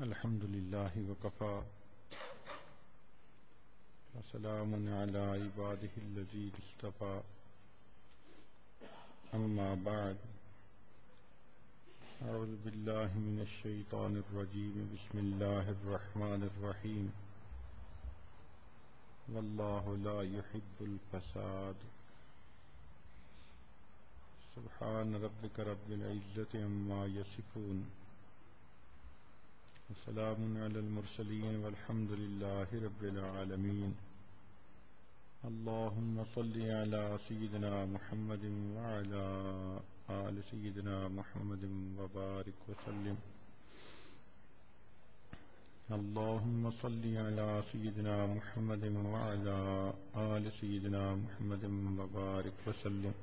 الحمد لله وكفى وسلام على عباده الذين اصطفى أما بعد أعوذ بالله من الشيطان الرجيم بسم الله الرحمن الرحيم والله لا يحب الفساد سبحان ربك رب العزة عما يصفون وسلام على المرسلين والحمد لله رب العالمين اللهم صل على سيدنا محمد وعلى آل سيدنا محمد وبارك وسلم اللهم صل على سيدنا محمد وعلى آل سيدنا محمد وبارك وسلم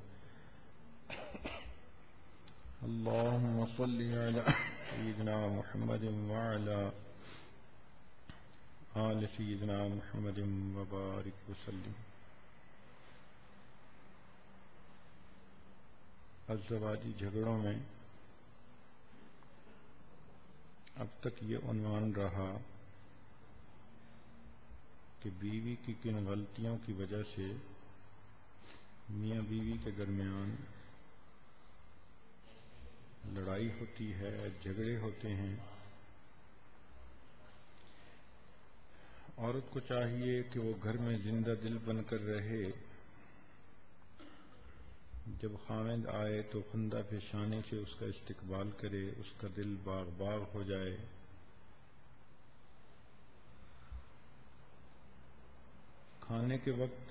اللهم صل على سيدنا محمد وعلى آل سيدنا محمد وبارك وسلم. ازدواجی جھگڑوں میں اب تک یہ عنوان رہا کہ بیوی کی کن غلطیوں کی وجہ سے میاں بیوی کے درمیان لڑائی ہوتی ہے، جھگڑے ہوتے ہیں. عورت کو چاہیے کہ وہ گھر میں زندہ دل بن کر رہے. جب خاوند آئے تو خندہ پیشانی سے اس کا استقبال کرے، اس کا دل باغ باغ ہو جائے. کھانے کے وقت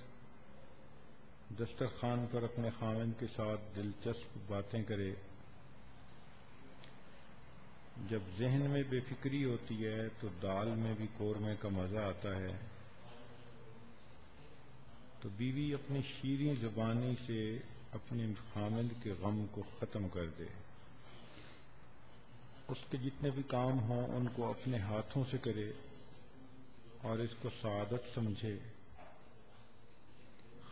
دسترخوان پر اپنے خاوند کے ساتھ دلچسپ باتیں کرے. جب ذہن میں بے فکری ہوتی ہے تو دال میں بھی قورمے کا مزہ آتا ہے. تو بیوی اپنی شیریں زبانی سے اپنے خاوند کے غم کو ختم کر دے. اس کے جتنے بھی کام ہوں ان کو اپنے ہاتھوں سے کرے اور اس کو سعادت سمجھے.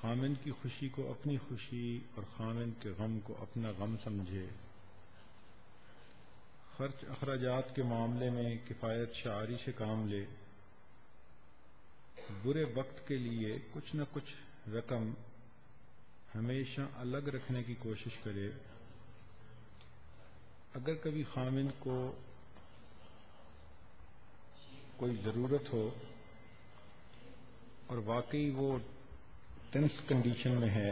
خاوند کی خوشی کو اپنی خوشی اور خاوند کے غم کو اپنا غم سمجھے. خرچ اخراجات کے معاملے میں کفایت شعاری سے کام لے. برے وقت کے لیے کچھ نہ کچھ رقم ہمیشہ الگ رکھنے کی کوشش کرے. اگر کبھی خاوند کو کوئی ضرورت ہو اور واقعی وہ ٹینس کنڈیشن میں ہے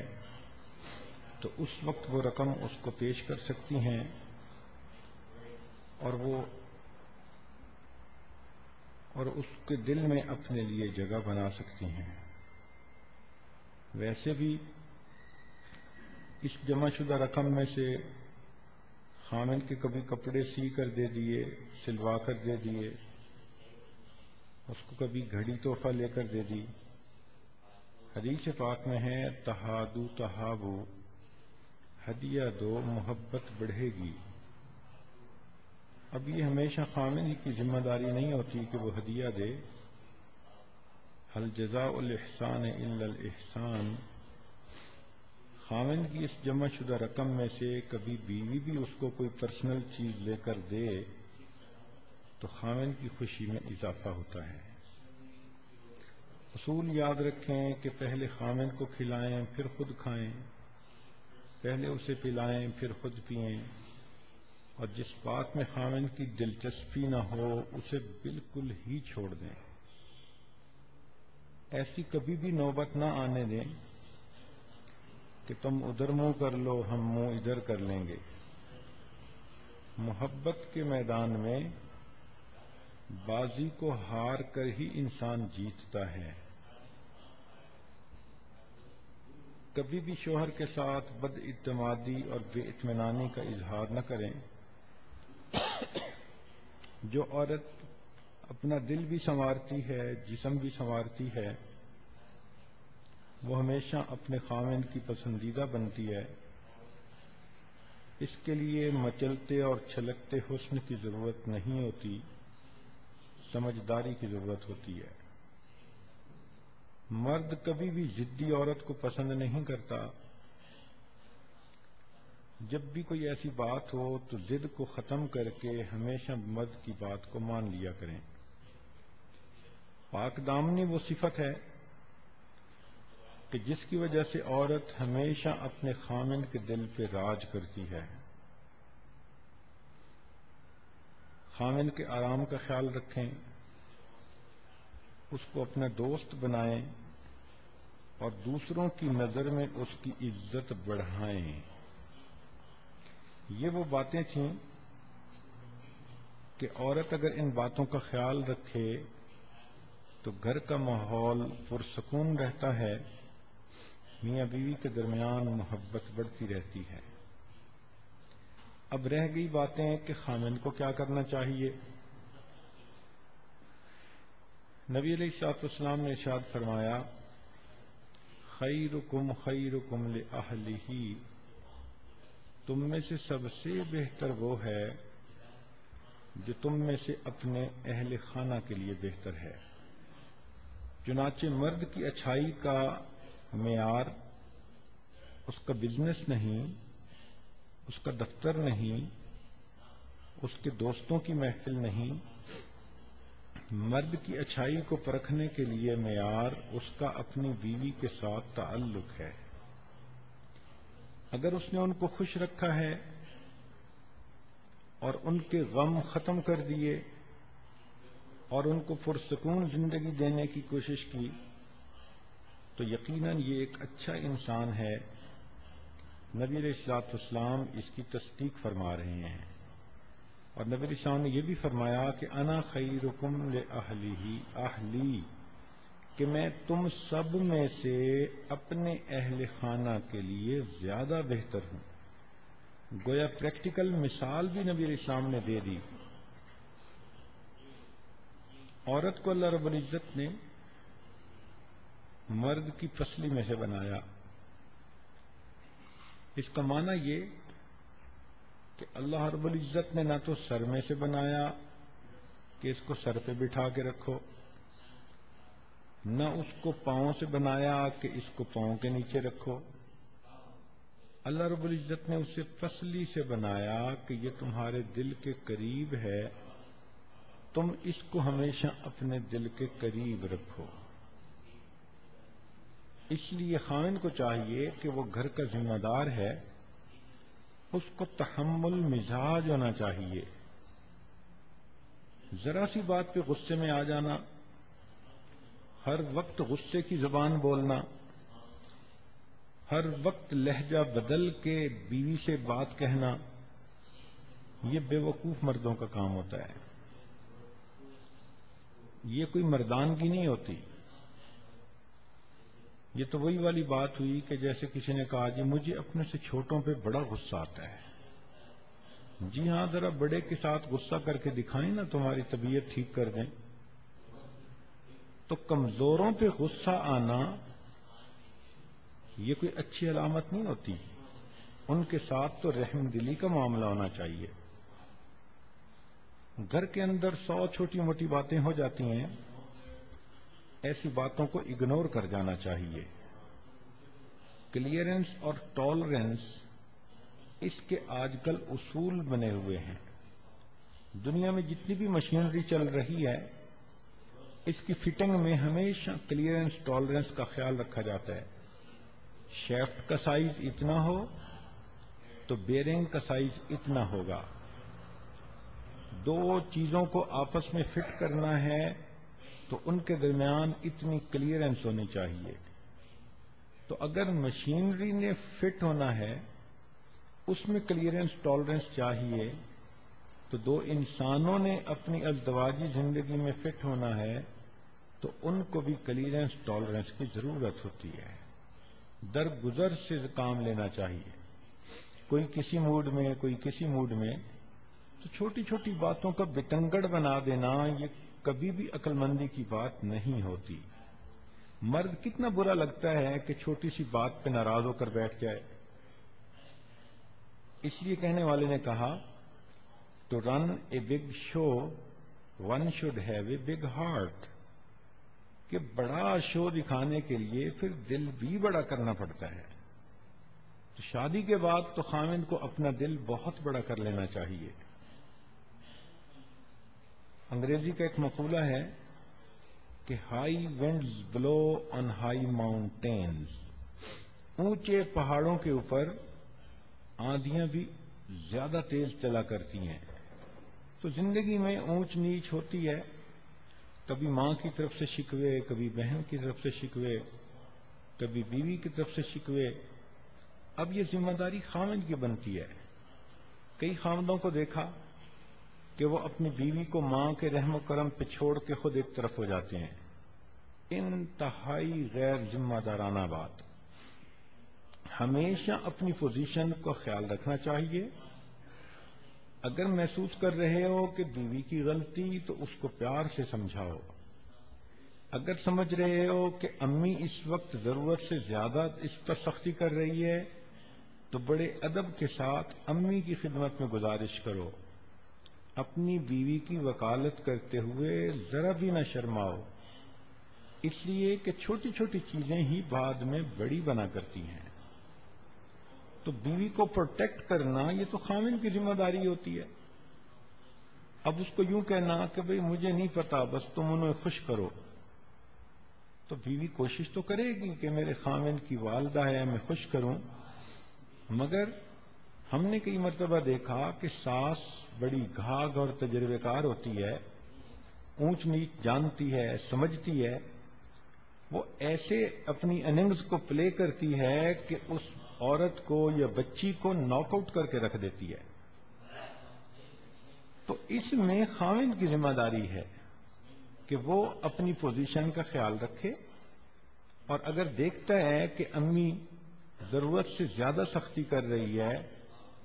تو اس وقت وہ رقم اس کو پیش کر سکتی ہیں اور اس کے دل میں اپنے لیے جگہ بنا سکتی ہیں. ویسے بھی اس جمع شدہ رقم میں سے خاوند کے کبھی کپڑے سی کر دے دیے، سلوا کر دے دیے، اس کو کبھی گھڑی تحفہ لے کر دے دی. حدیث پاک میں ہے تہادو تہابو، ہدیہ دو محبت بڑھے گی. اب یہ ہمیشہ خاوند کی ذمہ داری نہیں ہوتی کہ وہ ہدیہ دے. هل جزاء الاحسان الا الاحسان. خاوند کی اس جمع شدہ رقم میں سے کبھی بیوی بھی اس کو کوئی پرسنل چیز لے کر دے تو خاوند کی خوشی میں اضافہ ہوتا ہے. اصول یاد رکھیں کہ پہلے خاوند کو کھلائیں پھر خود کھائیں، پہلے اسے پلائیں پھر خود پئیں، اور جس بات میں خاوند کی دلچسپی نہ ہو اسے بالکل ہی چھوڑ دیں. ایسی کبھی بھی نوبت نہ آنے دیں کہ تم ادھر منہ کر لو ہم منہ ادھر کر لیں گے. محبت کے میدان میں بازی کو ہار کر ہی انسان جیتتا ہے. کبھی بھی شوہر کے ساتھ بد اعتمادی اور بے اطمینانی کا اظہار نہ کریں. جو عورت اپنا دل بھی سنوارتی ہے، جسم بھی سنوارتی ہے، وہ ہمیشہ اپنے خاوند کی پسندیدہ بنتی ہے. اس کے لیے مچلتے اور چھلکتے حسن کی ضرورت نہیں ہوتی، سمجھداری کی ضرورت ہوتی ہے. مرد کبھی بھی ضدی عورت کو پسند نہیں کرتا. جب بھی کوئی ایسی بات ہو تو ضد کو ختم کر کے ہمیشہ مرد کی بات کو مان لیا کریں۔ پاک دامنی وہ صفت ہے کہ جس کی وجہ سے عورت ہمیشہ اپنے خامن کے دل پہ راج کرتی ہے۔ خامن کے آرام کا خیال رکھیں، اس کو اپنا دوست بنائیں اور دوسروں کی نظر میں اس کی عزت بڑھائیں۔ یہ وہ باتیں تھیں کہ عورت اگر ان باتوں کا خیال رکھے تو گھر کا ماحول پرسکون رہتا ہے، میاں بیوی کے درمیان محبت بڑھتی رہتی ہے۔ اب رہ گئی باتیں کہ خامن کو کیا کرنا چاہیے۔ نبی علیہ الصلوۃ والسلام نے ارشاد فرمایا، خیرکم خیرکم لأہلہ، تم میں سے سب سے بہتر وہ ہے جو تم میں سے اپنے اہل خانہ کے لیے بہتر ہے۔ چنانچہ مرد کی اچھائی کا معیار اس کا بزنس نہیں، اس کا دفتر نہیں، اس کے دوستوں کی محفل نہیں، مرد کی اچھائی کو پرکھنے کے لیے معیار اس کا اپنی بیوی کے ساتھ تعلق ہے۔ اگر اس نے ان کو خوش رکھا ہے اور ان کے غم ختم کر دیے اور ان کو پرسکون زندگی دینے کی کوشش کی تو یقیناً یہ ایک اچھا انسان ہے۔ نبی علیہ الصلوۃ والسلام اس کی تصدیق فرما رہے ہیں، اور نبی علیہ السلام نے یہ بھی فرمایا کہ انا خیرکم لأہلی، کہ میں تم سب میں سے اپنے اہل خانہ کے لیے زیادہ بہتر ہوں۔ گویا پریکٹیکل مثال بھی نبی علیہ السلام نے دے دی۔ عورت کو اللہ رب العزت نے مرد کی پسلی میں سے بنایا۔ اس کا معنی یہ کہ اللہ رب العزت نے نہ تو سر میں سے بنایا کہ اس کو سر پہ بٹھا کے رکھو، نہ اس کو پاؤں سے بنایا کہ اس کو پاؤں کے نیچے رکھو۔ اللہ رب العزت نے اسے پسلی سے بنایا کہ یہ تمہارے دل کے قریب ہے، تم اس کو ہمیشہ اپنے دل کے قریب رکھو۔ اس لیے خاوند کو چاہیے کہ وہ گھر کا ذمہ دار ہے، اس کو تحمل مزاج ہونا چاہیے۔ ذرا سی بات پہ غصے میں آ جانا، ہر وقت غصے کی زبان بولنا، ہر وقت لہجہ بدل کے بیوی سے بات کہنا، یہ بے وقوف مردوں کا کام ہوتا ہے۔ یہ کوئی مردانگی نہیں ہوتی۔ یہ تو وہی والی بات ہوئی کہ جیسے کسی نے کہا جی مجھے اپنے سے چھوٹوں پہ بڑا غصہ آتا ہے۔ جی ہاں، ذرا بڑے کے ساتھ غصہ کر کے دکھائیں نا، تمہاری طبیعت ٹھیک کر دیں۔ تو کمزوروں پہ غصہ آنا یہ کوئی اچھی علامت نہیں ہوتی۔ ان کے ساتھ تو رحم دلی کا معاملہ ہونا چاہیے۔ گھر کے اندر 100 چھوٹی موٹی باتیں ہو جاتی ہیں، ایسی باتوں کو اگنور کر جانا چاہیے۔ کلیئرنس اور ٹالرنس اس کے آج کل اصول بنے ہوئے ہیں۔ دنیا میں جتنی بھی مشینری چل رہی ہے اس کی فٹنگ میں ہمیشہ کلیئرنس ٹالرنس کا خیال رکھا جاتا ہے۔ شیفٹ کا سائز اتنا ہو تو بیرنگ کا سائز اتنا ہوگا۔ دو چیزوں کو آپس میں فٹ کرنا ہے تو ان کے درمیان اتنی کلیئرنس ہونی چاہیے۔ تو اگر مشینری نے فٹ ہونا ہے، اس میں کلیئرنس ٹالرنس چاہیے، تو دو انسانوں نے اپنی ازدواجی زندگی میں فٹ ہونا ہے تو ان کو بھی کلیئرنس ٹالرنس کی ضرورت ہوتی ہے۔ درگزر سے کام لینا چاہیے، کوئی کسی موڈ میں کوئی کسی موڈ میں، تو چھوٹی چھوٹی باتوں کا بتنگڑ بنا دینا یہ کبھی بھی عقل مندی کی بات نہیں ہوتی۔ مرد کتنا برا لگتا ہے کہ چھوٹی سی بات پہ ناراض ہو کر بیٹھ جائے۔ اس لیے کہنے والے نے کہا to run a big show one should have a big heart, کہ بڑا شو دکھانے کے لیے پھر دل بھی بڑا کرنا پڑتا ہے۔ تو شادی کے بعد تو خاوند کو اپنا دل بہت بڑا کر لینا چاہیے. انگریزی کا ایک مقولہ ہے کہ high winds blow on high mountains, اونچے پہاڑوں کے اوپر آندھیاں بھی زیادہ تیز چلا کرتی ہیں. تو زندگی میں اونچ نیچ ہوتی ہے، کبھی ماں کی طرف سے شکوے، کبھی بہن کی طرف سے شکوے، کبھی بیوی کی طرف سے شکوے. اب یہ ذمہ داری خاوند کی بنتی ہے. کئی خاوندوں کو دیکھا کہ وہ اپنی بیوی کو ماں کے رحم و کرم پہ چھوڑ کے خود ایک طرف ہو جاتے ہیں. انتہائی غیر ذمہ دارانہ بات. ہمیشہ اپنی پوزیشن کا خیال رکھنا چاہیے. اگر محسوس کر رہے ہو کہ بیوی کی غلطی تو اس کو پیار سے سمجھاؤ. اگر سمجھ رہے ہو کہ امی اس وقت ضرورت سے زیادہ اس پر سختی کر رہی ہے تو بڑے ادب کے ساتھ امی کی خدمت میں گزارش کرو. اپنی بیوی کی وکالت کرتے ہوئے ذرا بھی نہ شرماؤ، اس لیے کہ چھوٹی چھوٹی چیزیں ہی بعد میں بڑی بنا کرتی ہیں. تو بیوی کو پروٹیکٹ کرنا یہ تو خاوند کی ذمہ داری ہوتی ہے. اب اس کو یوں کہنا کہ بھئی مجھے نہیں پتا، بس تم انہیں خوش کرو، تو بیوی کوشش تو کرے گی کہ میرے خاوند کی والدہ ہے میں خوش کروں. مگر ہم نے کئی مرتبہ دیکھا کہ ساس بڑی گھاگ اور تجربے کار ہوتی ہے، اونچ نیچ جانتی ہے، سمجھتی ہے. وہ ایسے اپنی اننگز کو پلے کرتی ہے کہ اس عورت کو یا بچی کو ناک آؤٹ کر کے رکھ دیتی ہے. تو اس میں خاوند کی ذمہ داری ہے کہ وہ اپنی پوزیشن کا خیال رکھے، اور اگر دیکھتا ہے کہ امی ضرورت سے زیادہ سختی کر رہی ہے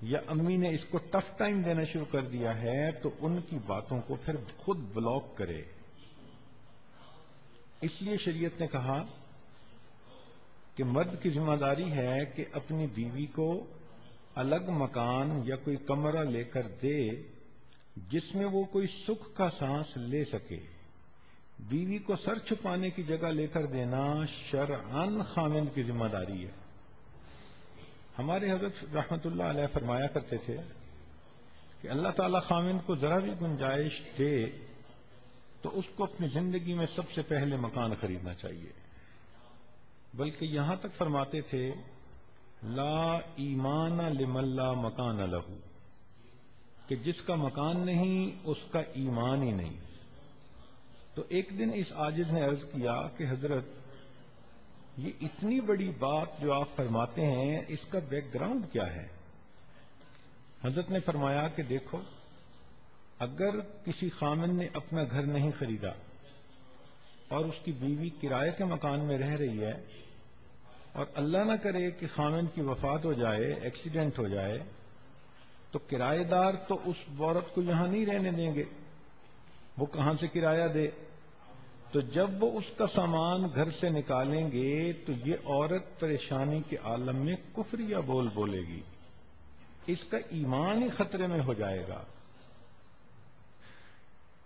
یا امی نے اس کو ٹف ٹائم دینا شروع کر دیا ہے تو ان کی باتوں کو پھر خود بلاک کرے. اس لیے شریعت نے کہا کہ مرد کی ذمہ داری ہے کہ اپنی بیوی کو الگ مکان یا کوئی کمرہ لے کر دے جس میں وہ کوئی سکھ کا سانس لے سکے. بیوی کو سر چھپانے کی جگہ لے کر دینا شرعاً خاوند کی ذمہ داری ہے. ہمارے حضرت رحمت اللہ علیہ فرمایا کرتے تھے کہ اللہ تعالیٰ خاوند کو ذرا بھی گنجائش دے تو اس کو اپنی زندگی میں سب سے پہلے مکان خریدنا چاہیے. بلکہ یہاں تک فرماتے تھے لا ایمان لمن لا مکان لہو، کہ جس کا مکان نہیں اس کا ایمان ہی نہیں. تو ایک دن اس عاجز نے عرض کیا کہ حضرت یہ اتنی بڑی بات جو آپ فرماتے ہیں اس کا بیک گراؤنڈ کیا ہے؟ حضرت نے فرمایا کہ دیکھو، اگر کسی خاوند نے اپنا گھر نہیں خریدا اور اس کی بیوی کرائے کے مکان میں رہ رہی ہے اور اللہ نہ کرے کہ خاوند کی وفات ہو جائے، ایکسیڈنٹ ہو جائے، تو کرایہ دار تو اس عورت کو یہاں نہیں رہنے دیں گے، وہ کہاں سے کرایہ دے؟ تو جب وہ اس کا سامان گھر سے نکالیں گے تو یہ عورت پریشانی کے عالم میں کفریہ بول بولے گی، اس کا ایمان ہی خطرے میں ہو جائے گا.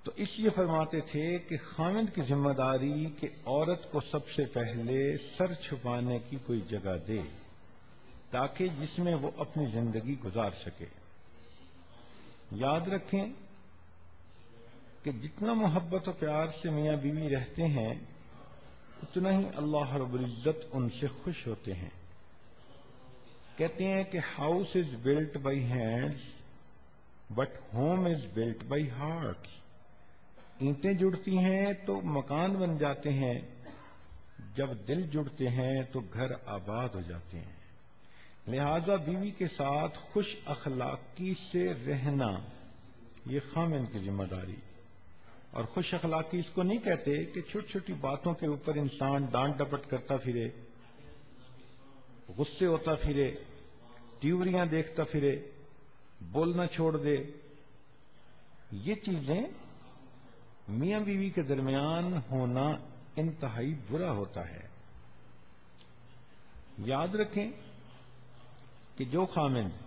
تو اس لیے فرماتے تھے کہ خاوند کی ذمہ داری کہ عورت کو سب سے پہلے سر چھپانے کی کوئی جگہ دے تاکہ جس میں وہ اپنی زندگی گزار سکے. یاد رکھیں کہ جتنا محبت و پیار سے میاں بیوی رہتے ہیں اتنا ہی اللہ رب العزت ان سے خوش ہوتے ہیں. کہتے ہیں کہ house is built by hands but home is built by hearts. اینٹیں جڑتی ہیں تو مکان بن جاتے ہیں، جب دل جڑتے ہیں تو گھر آباد ہو جاتے ہیں. لہذا بیوی کے ساتھ خوش اخلاقی سے رہنا یہ خاوند کی ذمہ داری. اور خوش اخلاقی اس کو نہیں کہتے کہ چھوٹی چھوٹی باتوں کے اوپر انسان ڈانٹ ڈپٹ کرتا پھرے، غصے ہوتا پھرے، تیوریاں دیکھتا پھرے، بولنا چھوڑ دے. یہ چیزیں میاں بیوی کے درمیان ہونا انتہائی برا ہوتا ہے. یاد رکھیں کہ جو خاوند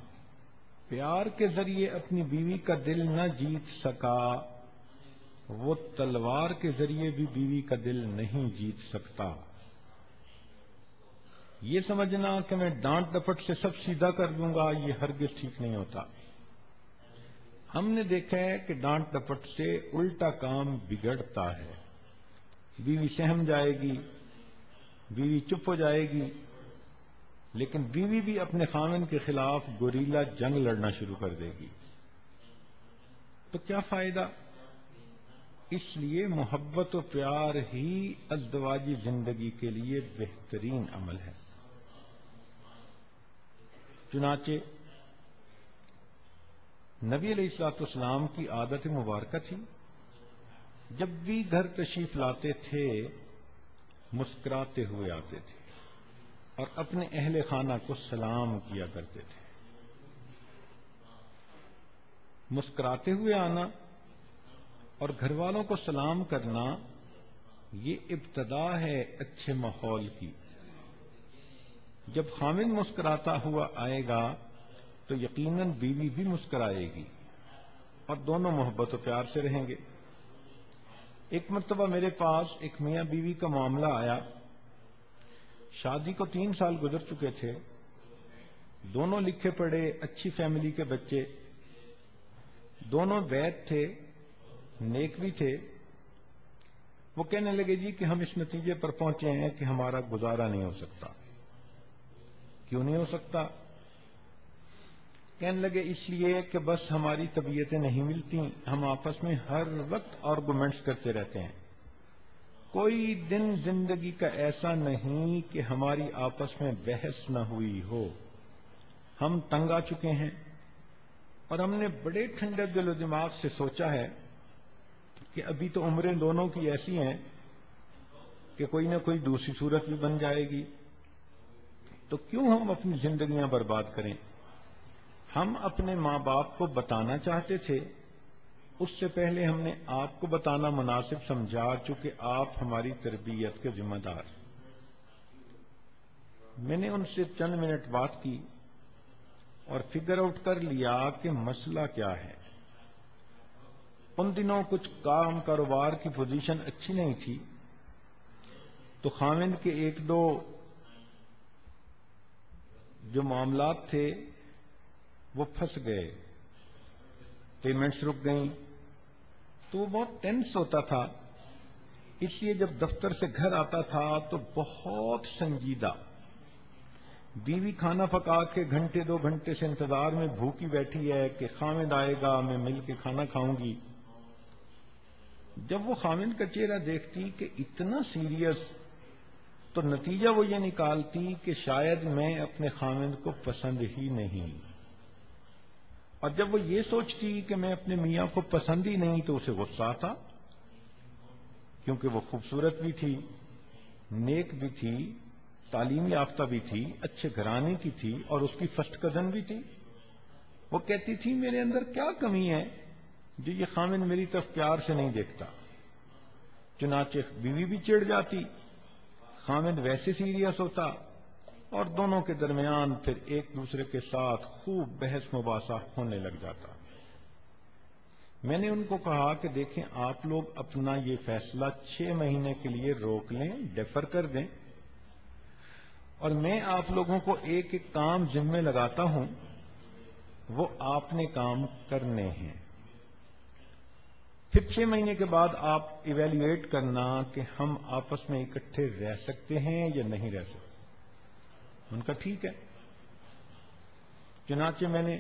پیار کے ذریعے اپنی بیوی کا دل نہ جیت سکا وہ تلوار کے ذریعے بھی بیوی کا دل نہیں جیت سکتا. یہ سمجھنا کہ میں ڈانٹ ڈپٹ سے سب سیدھا کر دوں گا، یہ ہرگز ٹھیک نہیں ہوتا۔ ہم نے دیکھا ہے کہ ڈانٹ ڈپٹ سے الٹا کام بگڑتا ہے، بیوی سہم جائے گی، بیوی چپ ہو جائے گی، لیکن بیوی بھی اپنے خاوند کے خلاف گوریلا جنگ لڑنا شروع کر دے گی۔ تو کیا فائدہ؟ اس لیے محبت و پیار ہی ازدواجی زندگی کے لیے بہترین عمل ہے۔ چنانچہ نبی علیہ الصلوۃ والسلام کی عادت مبارکہ تھی، جب بھی گھر تشریف لاتے تھے مسکراتے ہوئے آتے تھے اور اپنے اہل خانہ کو سلام کیا کرتے تھے۔ مسکراتے ہوئے آنا اور گھر والوں کو سلام کرنا یہ ابتدا ہے اچھے ماحول کی۔ جب خاوند مسکراتا ہوا آئے گا تو یقیناً بیوی بھی مسکرائے گی اور دونوں محبت و پیار سے رہیں گے۔ ایک مرتبہ میرے پاس ایک میاں بیوی کا معاملہ آیا۔ شادی کو 3 سال گزر چکے تھے، دونوں لکھے پڑھے اچھی فیملی کے بچے، دونوں وید تھے، نیک بھی تھے۔ وہ کہنے لگے جی کہ ہم اس نتیجے پر پہنچے ہیں کہ ہمارا گزارا نہیں ہو سکتا۔ کیوں نہیں ہو سکتا؟ کہنے لگے اس لیے کہ بس ہماری طبیعتیں نہیں ملتی، ہم آپس میں ہر وقت آرگومنٹس کرتے رہتے ہیں، کوئی دن زندگی کا ایسا نہیں کہ ہماری آپس میں بحث نہ ہوئی ہو۔ ہم تنگ آ چکے ہیں اور ہم نے بڑے ٹھنڈے دل و دماغ سے سوچا ہے کہ ابھی تو عمریں دونوں کی ایسی ہیں کہ کوئی نہ کوئی دوسری صورت بھی بن جائے گی، تو کیوں ہم اپنی زندگیاں برباد کریں۔ ہم اپنے ماں باپ کو بتانا چاہتے تھے، اس سے پہلے ہم نے آپ کو بتانا مناسب سمجھا چونکہ آپ ہماری تربیت کے ذمہ دار۔ میں نے ان سے چند منٹ بات کی اور فگر آؤٹ کر لیا کہ مسئلہ کیا ہے۔ ان دنوں کچھ کاروبار کی پوزیشن اچھی نہیں تھی، تو خاوند کے 1-2 جو معاملات تھے وہ پھنس گئے، پیمنٹس رک گئیں، تو وہ بہت ٹینس ہوتا تھا۔ اس لیے جب دفتر سے گھر آتا تھا تو بہت سنجیدہ، بیوی کھانا پکا کے 1-2 گھنٹے سے انتظار میں بھوکی بیٹھی ہے کہ خاوند آئے گا، میں مل کے کھانا کھاؤں گی۔ جب وہ خاوند کا چہرہ دیکھتی کہ اتنا سیریس، تو نتیجہ وہ یہ نکالتی کہ شاید میں اپنے خاوند کو پسند ہی نہیں، اور جب وہ یہ سوچتی کہ میں اپنے میاں کو پسند ہی نہیں تو اسے غصہ آتا، کیونکہ وہ خوبصورت بھی تھی، نیک بھی تھی، تعلیم یافتہ بھی تھی، اچھے گھرانے کی تھی اور اس کی فرسٹ کزن بھی تھی۔ وہ کہتی تھی میرے اندر کیا کمی ہے جو یہ خاوند میری طرف پیار سے نہیں دیکھتا۔ چنانچہ بیوی بھی چڑ جاتی، خاوند ویسے سیریس ہوتا اور دونوں کے درمیان پھر ایک دوسرے کے ساتھ خوب بحث مباحثہ ہونے لگ جاتا۔ میں نے ان کو کہا کہ دیکھیں آپ لوگ اپنا یہ فیصلہ 6 مہینے کے لیے روک لیں، ڈیفر کر دیں، اور میں آپ لوگوں کو ایک کام ذمہ لگاتا ہوں، وہ آپ نے کام کرنے ہیں۔ پھر 6 مہینے کے بعد آپ ایویلیویٹ کرنا کہ ہم آپس میں اکٹھے رہ سکتے ہیں یا نہیں رہ سکتے۔ ان کا ٹھیک ہے۔ چنانچہ میں نے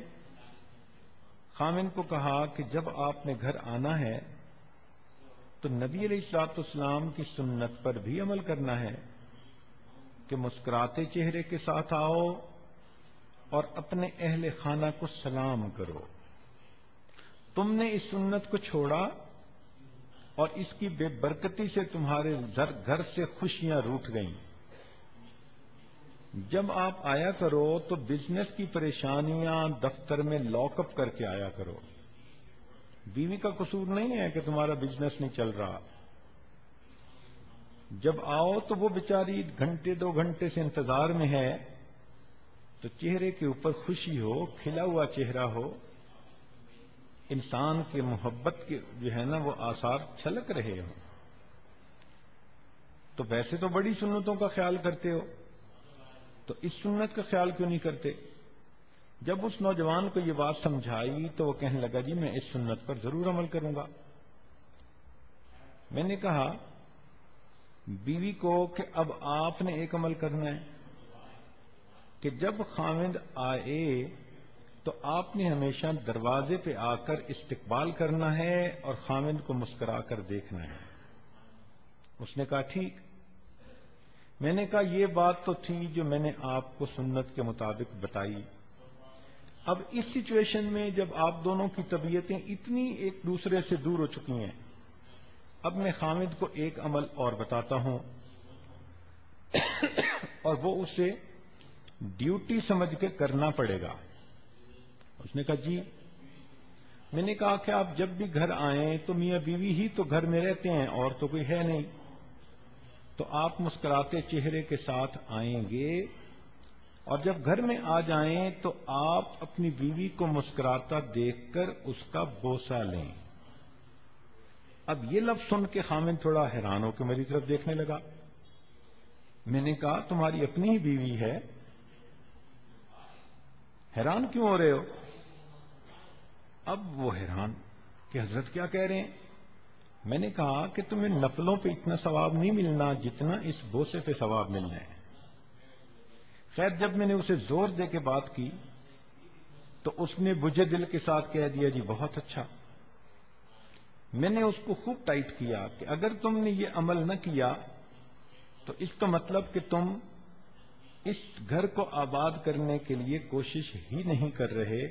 خاوند کو کہا کہ جب آپ نے گھر آنا ہے تو نبی علیہ الصلوۃ والسلام کی سنت پر بھی عمل کرنا ہے کہ مسکراتے چہرے کے ساتھ آؤ اور اپنے اہل خانہ کو سلام کرو۔ تم نے اس سنت کو چھوڑا اور اس کی بے برکتی سے تمہارے گھر سے خوشیاں روٹھ گئیں۔ جب آپ آیا کرو تو بزنس کی پریشانیاں دفتر میں لاک اپ کر کے آیا کرو۔ بیوی کا قصور نہیں ہے کہ تمہارا بزنس نہیں چل رہا۔ جب آؤ تو وہ بیچاری 1-2 گھنٹے سے انتظار میں ہے، تو چہرے کے اوپر خوشی ہو، کھلا ہوا چہرہ ہو، انسان کے محبت کے جو ہے نا وہ آثار چھلک رہے ہوں۔ تو ویسے تو بڑی سنتوں کا خیال کرتے ہو، تو اس سنت کا خیال کیوں نہیں کرتے؟ جب اس نوجوان کو یہ بات سمجھائی تو وہ کہنے لگا جی میں اس سنت پر ضرور عمل کروں گا۔ میں نے کہا بیوی کو کہ اب آپ نے ایک عمل کرنا ہے کہ جب خاوند آئے تو آپ نے ہمیشہ دروازے پہ آ کر استقبال کرنا ہے اور خاوند کو مسکرا کر دیکھنا ہے۔ اس نے کہا ٹھیک۔ میں نے کہا یہ بات تو تھی جو میں نے آپ کو سنت کے مطابق بتائی، اب اس سچویشن میں جب آپ دونوں کی طبیعتیں اتنی ایک دوسرے سے دور ہو چکی ہیں، اب میں خاوند کو ایک عمل اور بتاتا ہوں اور وہ اسے ڈیوٹی سمجھ کے کرنا پڑے گا۔ اس نے کہا جی۔ میں نے کہا کہ آپ جب بھی گھر آئیں تو میاں بیوی ہی تو گھر میں رہتے ہیں اور تو کوئی ہے نہیں، تو آپ مسکراتے چہرے کے ساتھ آئیں گے اور جب گھر میں آ جائیں تو آپ اپنی بیوی کو مسکراتا دیکھ کر اس کا بوسہ لیں۔ اب یہ لفظ سن کے خاوند تھوڑا حیران ہو کے میری طرف دیکھنے لگا۔ میں نے کہا تمہاری اپنی ہی بیوی ہے، حیران کیوں ہو رہے ہو؟ اب وہ حیران کہ حضرت کیا کہہ رہے ہیں؟ میں نے کہا کہ تمہیں نفلوں پہ اتنا ثواب نہیں ملنا جتنا اس بوسے پہ ثواب ملنا ہے۔ خیر جب میں نے اسے زور دے کے بات کی تو اس نے بجھے دل کے ساتھ کہہ دیا جی بہت اچھا۔ میں نے اس کو خوب ٹائٹ کیا کہ اگر تم نے یہ عمل نہ کیا تو اس کا مطلب کہ تم اس گھر کو آباد کرنے کے لیے کوشش ہی نہیں کر رہے،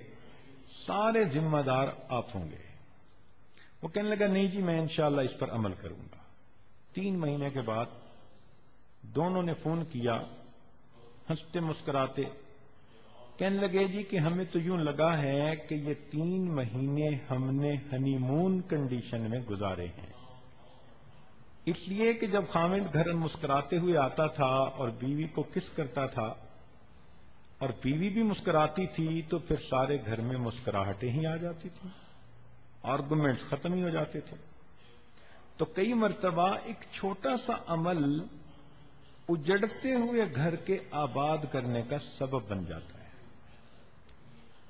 سارے ذمہ دار آپ ہوں گے۔ وہ کہنے لگا نہیں جی میں انشاءاللہ اس پر عمل کروں گا۔ 3 مہینے کے بعد دونوں نے فون کیا، ہنستے مسکراتے، کہنے لگے جی کہ ہمیں تو یوں لگا ہے کہ یہ 3 مہینے ہم نے ہنی مون کنڈیشن میں گزارے ہیں، اس لیے کہ جب خاوند گھر مسکراتے ہوئے آتا تھا اور بیوی کو کس کرتا تھا اور بیوی بھی مسکراتی تھی تو پھر سارے گھر میں مسکراہٹیں ہی آ جاتی تھیں، آرگومنٹس ختم ہی ہو جاتے تھے۔ تو کئی مرتبہ ایک چھوٹا سا عمل اجڑتے ہوئے گھر کے آباد کرنے کا سبب بن جاتا ہے۔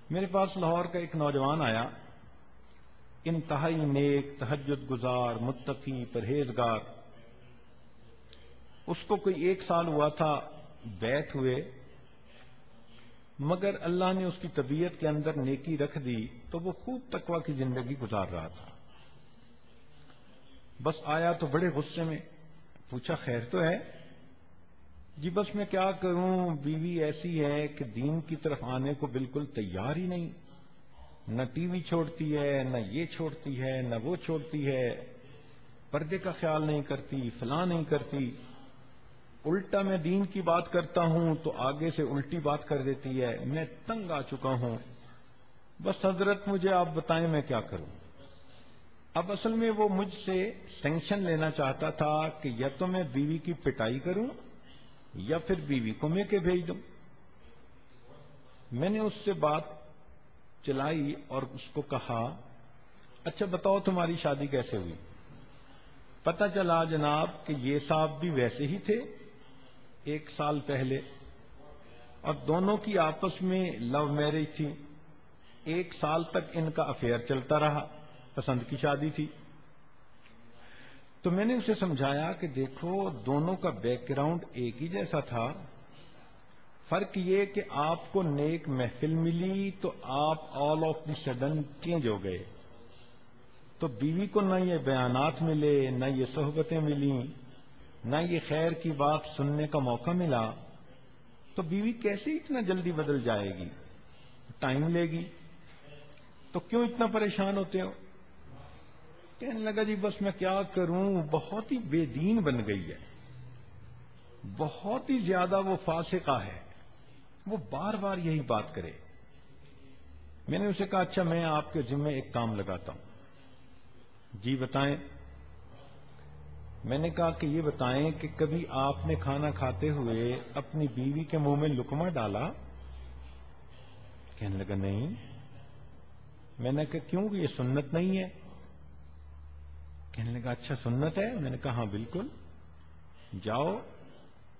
میرے پاس لاہور کا ایک نوجوان آیا، انتہائی نیک، تہجد گزار، متقی، پرہیزگار۔ اس کو کوئی 1 سال ہوا تھا بیعت ہوئے، مگر اللہ نے اس کی طبیعت کے اندر نیکی رکھ دی تو وہ خوب تقوی کی زندگی گزار رہا تھا۔ بس آیا تو بڑے غصے میں، پوچھا خیر تو ہے؟ جی بس میں کیا کروں، بیوی ایسی ہے کہ دین کی طرف آنے کو بالکل تیار ہی نہیں، نہ ٹی وی چھوڑتی ہے، نہ یہ چھوڑتی ہے، نہ وہ چھوڑتی ہے، پردے کا خیال نہیں کرتی، فلاں نہیں کرتی، الٹا میں دین کی بات کرتا ہوں تو آگے سے الٹی بات کر دیتی ہے، میں تنگ آ چکا ہوں، بس حضرت مجھے آپ بتائیں میں کیا کروں۔ اب اصل میں وہ مجھ سے سینکشن لینا چاہتا تھا کہ یا تو میں بیوی کی پٹائی کروں یا پھر بیوی کو میں کے بھیج دوں۔ میں نے اس سے بات چلائی اور اس کو کہا اچھا بتاؤ تمہاری شادی کیسے ہوئی؟ پتہ چلا جناب کہ یہ صاحب بھی ویسے ہی تھے 1 سال پہلے، اور دونوں کی آپس میں لو میرج تھی، 1 سال تک ان کا افیئر چلتا رہا، پسند کی شادی تھی۔ تو میں نے اسے سمجھایا کہ دیکھو دونوں کا بیک گراؤنڈ ایک ہی جیسا تھا، فرق یہ کہ آپ کو نیک محفل ملی تو آپ all of the sudden change ہو گئے، تو بیوی کو نہ یہ بیانات ملے، نہ یہ صحبتیں ملیں، نہ یہ خیر کی بات سننے کا موقع ملا، تو بیوی کیسے اتنا جلدی بدل جائے گی؟ ٹائم لے گی، تو کیوں اتنا پریشان ہوتے ہو؟ کہنے لگا جی بس میں کیا کروں، بہت ہی بے دین بن گئی ہے، بہت ہی زیادہ وہ فاسقہ ہے، وہ بار بار یہی بات کرے۔ میں نے اسے کہا اچھا میں آپ کے ذمہ ایک کام لگاتا ہوں۔ جی بتائیں۔ میں نے کہا کہ یہ بتائیں کہ کبھی آپ نے کھانا کھاتے ہوئے اپنی بیوی کے منہ میں لقمہ ڈالا؟ کہنے لگا نہیں۔ میں نے کہا کیوں، یہ سنت نہیں ہے؟ کہنے لگا اچھا سنت ہے؟ میں نے کہا ہاں بالکل۔ جاؤ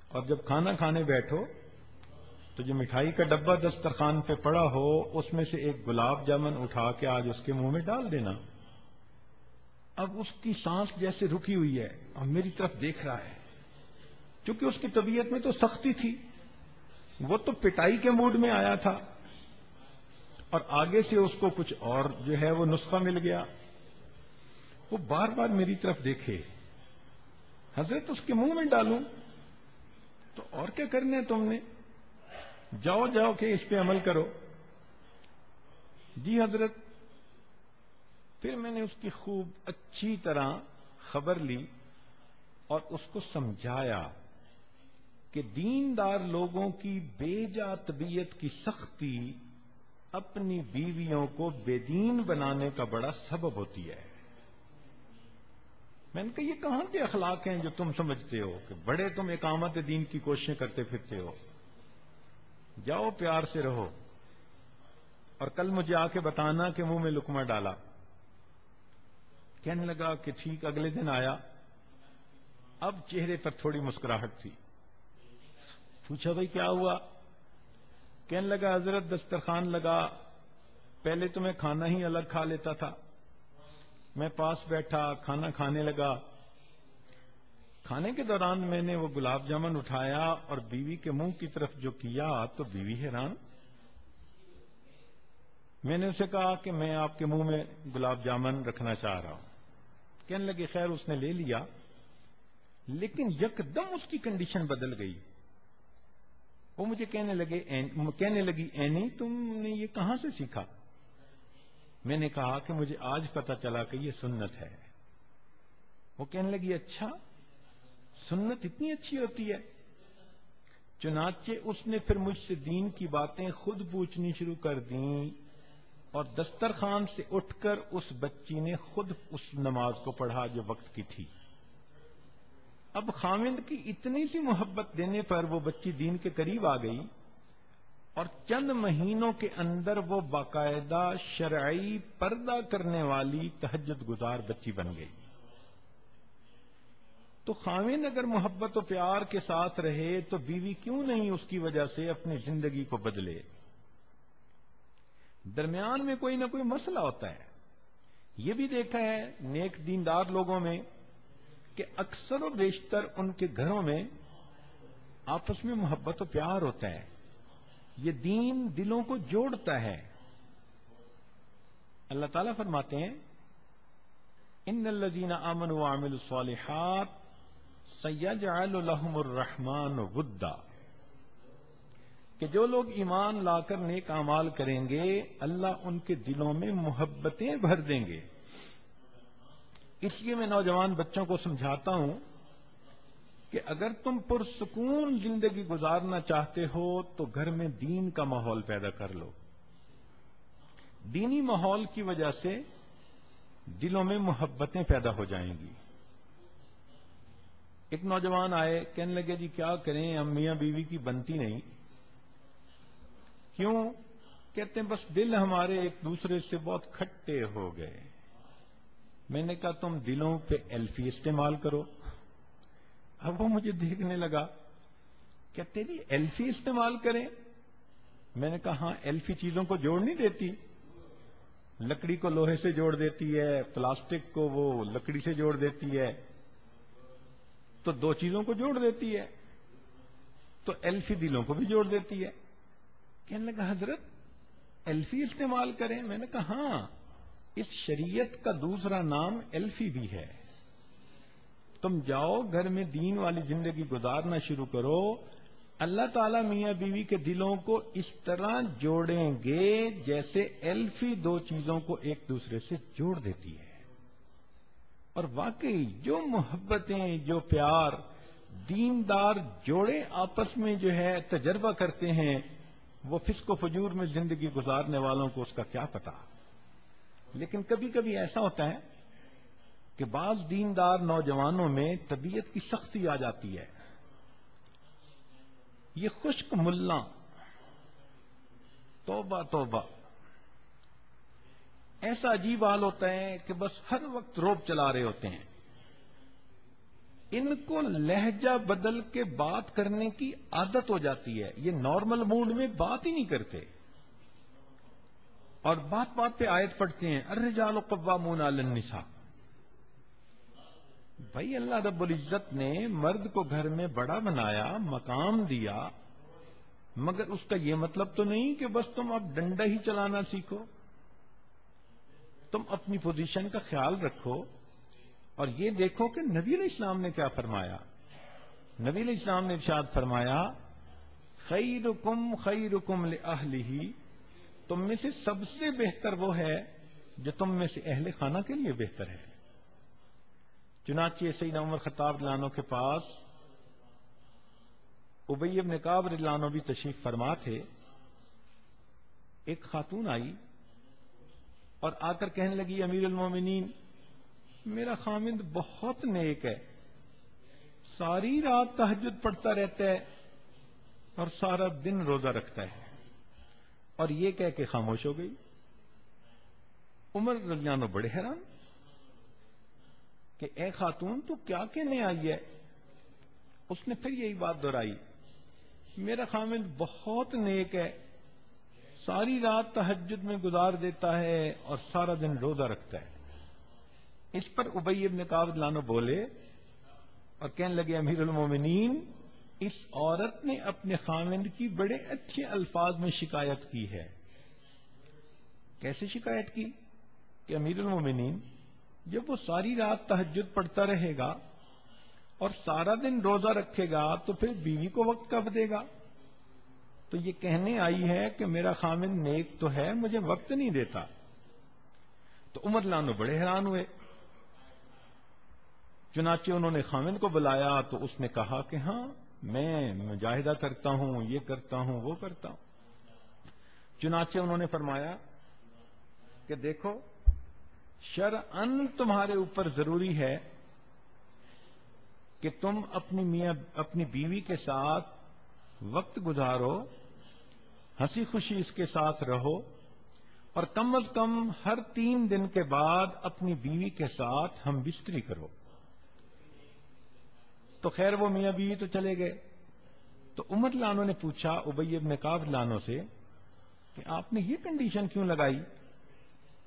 اور جب کھانا کھانے بیٹھو تو جو مٹھائی کا ڈبہ دسترخوان پہ پڑا ہو اس میں سے ایک گلاب جامن اٹھا کے آج اس کے منہ میں ڈال دینا. اب اس کی سانس جیسے رکی ہوئی ہے اور میری طرف دیکھ رہا ہے، کیونکہ اس کی طبیعت میں تو سختی تھی، وہ تو پٹائی کے موڈ میں آیا تھا، اور آگے سے اس کو کچھ اور جو ہے وہ نسخہ مل گیا. وہ بار بار میری طرف دیکھے، حضرت اس کے منہ میں ڈالوں تو اور کیا کرنا ہے تم نے، جاؤ جاؤ کہ اس پہ عمل کرو. جی حضرت. پھر میں نے اس کی خوب اچھی طرح خبر لی اور اس کو سمجھایا کہ دیندار لوگوں کی بیجا طبیعت کی سختی اپنی بیویوں کو بے دین بنانے کا بڑا سبب ہوتی ہے. میں نے کہا یہ کہاں کے اخلاق ہیں جو تم سمجھتے ہو کہ بڑے تم اقامت دین کی کوششیں کرتے پھرتے ہو. جاؤ پیار سے رہو اور کل مجھے آ کے بتانا کہ منہ میں لقمہ ڈالا. کہنے لگا کہ ٹھیک. اگلے دن آیا، اب چہرے پر تھوڑی مسکراہٹ تھی. پوچھا بھائی کیا ہوا؟ کہنے لگا حضرت دسترخوان لگا، پہلے تو میں کھانا ہی الگ کھا لیتا تھا، میں پاس بیٹھا کھانا کھانے لگا، کھانے کے دوران میں نے وہ گلاب جامن اٹھایا اور بیوی کے منہ کی طرف جو کیا تو بیوی حیران. میں نے اسے کہا کہ میں آپ کے منہ میں گلاب جامن رکھنا چاہ رہا ہوں. کہنے لگے خیر اس نے لے لیا، لیکن یکدم اس کی کنڈیشن بدل گئی. وہ مجھے کہنے لگی اینی تم نے یہ کہاں سے سیکھا؟ میں نے کہا کہ مجھے آج پتا چلا کہ یہ سنت ہے. وہ کہنے لگی اچھا سنت اتنی اچھی ہوتی ہے؟ چنانچہ اس نے پھر مجھ سے دین کی باتیں خود پوچھنی شروع کر دیں اور دسترخوان سے اٹھ کر اس بچی نے خود اس نماز کو پڑھا جو وقت کی تھی. اب خاوند کی اتنی سی محبت دینے پر وہ بچی دین کے قریب آ گئی اور چند مہینوں کے اندر وہ باقاعدہ شرعی پردہ کرنے والی تہجد گزار بچی بن گئی. تو خاوند اگر محبت و پیار کے ساتھ رہے تو بیوی کیوں نہیں اس کی وجہ سے اپنی زندگی کو بدلے؟ درمیان میں کوئی نہ کوئی مسئلہ ہوتا ہے. یہ بھی دیکھا ہے نیک دیندار لوگوں میں کہ اکثر و بیشتر ان کے گھروں میں آپس میں محبت و پیار ہوتا ہے. یہ دین دلوں کو جوڑتا ہے. اللہ تعالیٰ فرماتے ہیں ان الذین آمنوا وعملوا الصالحات سیجعل لهم الرحمن ودا، کہ جو لوگ ایمان لا کر نیک اعمال کریں گے اللہ ان کے دلوں میں محبتیں بھر دیں گے. اس لیے میں نوجوان بچوں کو سمجھاتا ہوں کہ اگر تم پرسکون زندگی گزارنا چاہتے ہو تو گھر میں دین کا ماحول پیدا کر لو. دینی ماحول کی وجہ سے دلوں میں محبتیں پیدا ہو جائیں گی. ایک نوجوان آئے، کہنے لگے جی کیا کریں ہم میاں بیوی کی بنتی نہیں. کیوں؟ کہتے ہیں بس دل ہمارے ایک دوسرے سے بہت کھٹے ہو گئے. میں نے کہا تم دلوں پہ ایلفی استعمال کرو. اب وہ مجھے دیکھنے لگا، کہتے جی ایلفی استعمال کریں؟ میں نے کہا ہاں ایلفی چیزوں کو جوڑ نہیں دیتی، لکڑی کو لوہے سے جوڑ دیتی ہے، پلاسٹک کو وہ لکڑی سے جوڑ دیتی ہے، تو دو چیزوں کو جوڑ دیتی ہے، تو ایلفی دلوں کو بھی جوڑ دیتی ہے. کہنے لگا حضرت ایلفی استعمال کریں؟ میں نے کہا ہاں اس شریعت کا دوسرا نام ایلفی بھی ہے. تم جاؤ گھر میں دین والی زندگی گزارنا شروع کرو، اللہ تعالیٰ میاں بیوی کے دلوں کو اس طرح جوڑیں گے جیسے ایلفی دو چیزوں کو ایک دوسرے سے جوڑ دیتی ہے. اور واقعی جو محبتیں، جو پیار دیندار جوڑے آپس میں جو ہے تجربہ کرتے ہیں، وہ فسق و فجور میں زندگی گزارنے والوں کو اس کا کیا پتا. لیکن کبھی کبھی ایسا ہوتا ہے کہ بعض دیندار نوجوانوں میں طبیعت کی سختی آ جاتی ہے. یہ خشک ملا، توبہ توبہ، ایسا عجیب حال ہوتا ہے کہ بس ہر وقت روب چلا رہے ہوتے ہیں. ان کو لہجہ بدل کے بات کرنے کی عادت ہو جاتی ہے، یہ نارمل موڈ میں بات ہی نہیں کرتے، اور بات بات پہ آیت پڑھتے ہیں الرجال قوامون علی النساء۔ بھائی اللہ رب العزت نے مرد کو گھر میں بڑا بنایا، مقام دیا، مگر اس کا یہ مطلب تو نہیں کہ بس تم اب ڈنڈا ہی چلانا سیکھو، تم اپنی پوزیشن کا خیال رکھو۔ اور یہ دیکھو کہ نبی علیہ السلام نے کیا فرمایا۔ نبی علیہ السلام نے ارشاد فرمایا خیرکم خیرکم لأہلہ، تم میں سے سب سے بہتر وہ ہے جو تم میں سے اہل خانہ کے لیے بہتر ہے۔ چنانچہ سیدنا عمر خطاب رضی اللہ عنہ کے پاس ابی بن کعب رضی اللہ عنہ بھی تشریف فرما تھے۔ ایک خاتون آئی اور آ کر کہنے لگی امیر المومنین، میرا خامند بہت نیک ہے، ساری رات تہجد پڑھتا رہتا ہے اور سارا دن روزہ رکھتا ہے، اور یہ کہہ کے خاموش ہو گئی۔ عمر رضی اللہ عنہ بڑے حیران کہ اے خاتون تو کیا کہنے آئی ہے؟ اس نے پھر یہی بات دہرائی، میرا خامند بہت نیک ہے، ساری رات تہجد میں گزار دیتا ہے اور سارا دن روزہ رکھتا ہے۔ اس پر ابی بن کعب رضی اللہ عنہ بولے اور کہنے لگے امیر المومنین، اس عورت نے اپنے خامند کی بڑے اچھے الفاظ میں شکایت کی ہے۔ کیسے شکایت کی؟ کہ امیر المومنین، جب وہ ساری رات تہجد پڑھتا رہے گا اور سارا دن روزہ رکھے گا تو پھر بیوی کو وقت کب دے گا؟ تو یہ کہنے آئی ہے کہ میرا خامند نیک تو ہے، مجھے وقت نہیں دیتا۔ تو عمر رضی اللہ عنہ بڑے حیران ہوئے۔ چنانچہ انہوں نے خامند کو بلایا تو اس نے کہا کہ ہاں میں مجاہدہ کرتا ہوں، یہ کرتا ہوں، وہ کرتا ہوں۔ چنانچہ انہوں نے فرمایا کہ دیکھو شرعاً تمہارے اوپر ضروری ہے کہ تم اپنی بیوی کے ساتھ وقت گزارو، ہنسی خوشی اس کے ساتھ رہو، اور کم از کم ہر 3 دن کے بعد اپنی بیوی کے ساتھ ہم بستری کرو۔ تو خیر وہ میاں بیوی تو چلے گئے۔ تو عمر رضی اللہ عنہ نے پوچھا ابی بن کعب رضی اللہ عنہ سے کہ آپ نے یہ کنڈیشن کیوں لگائی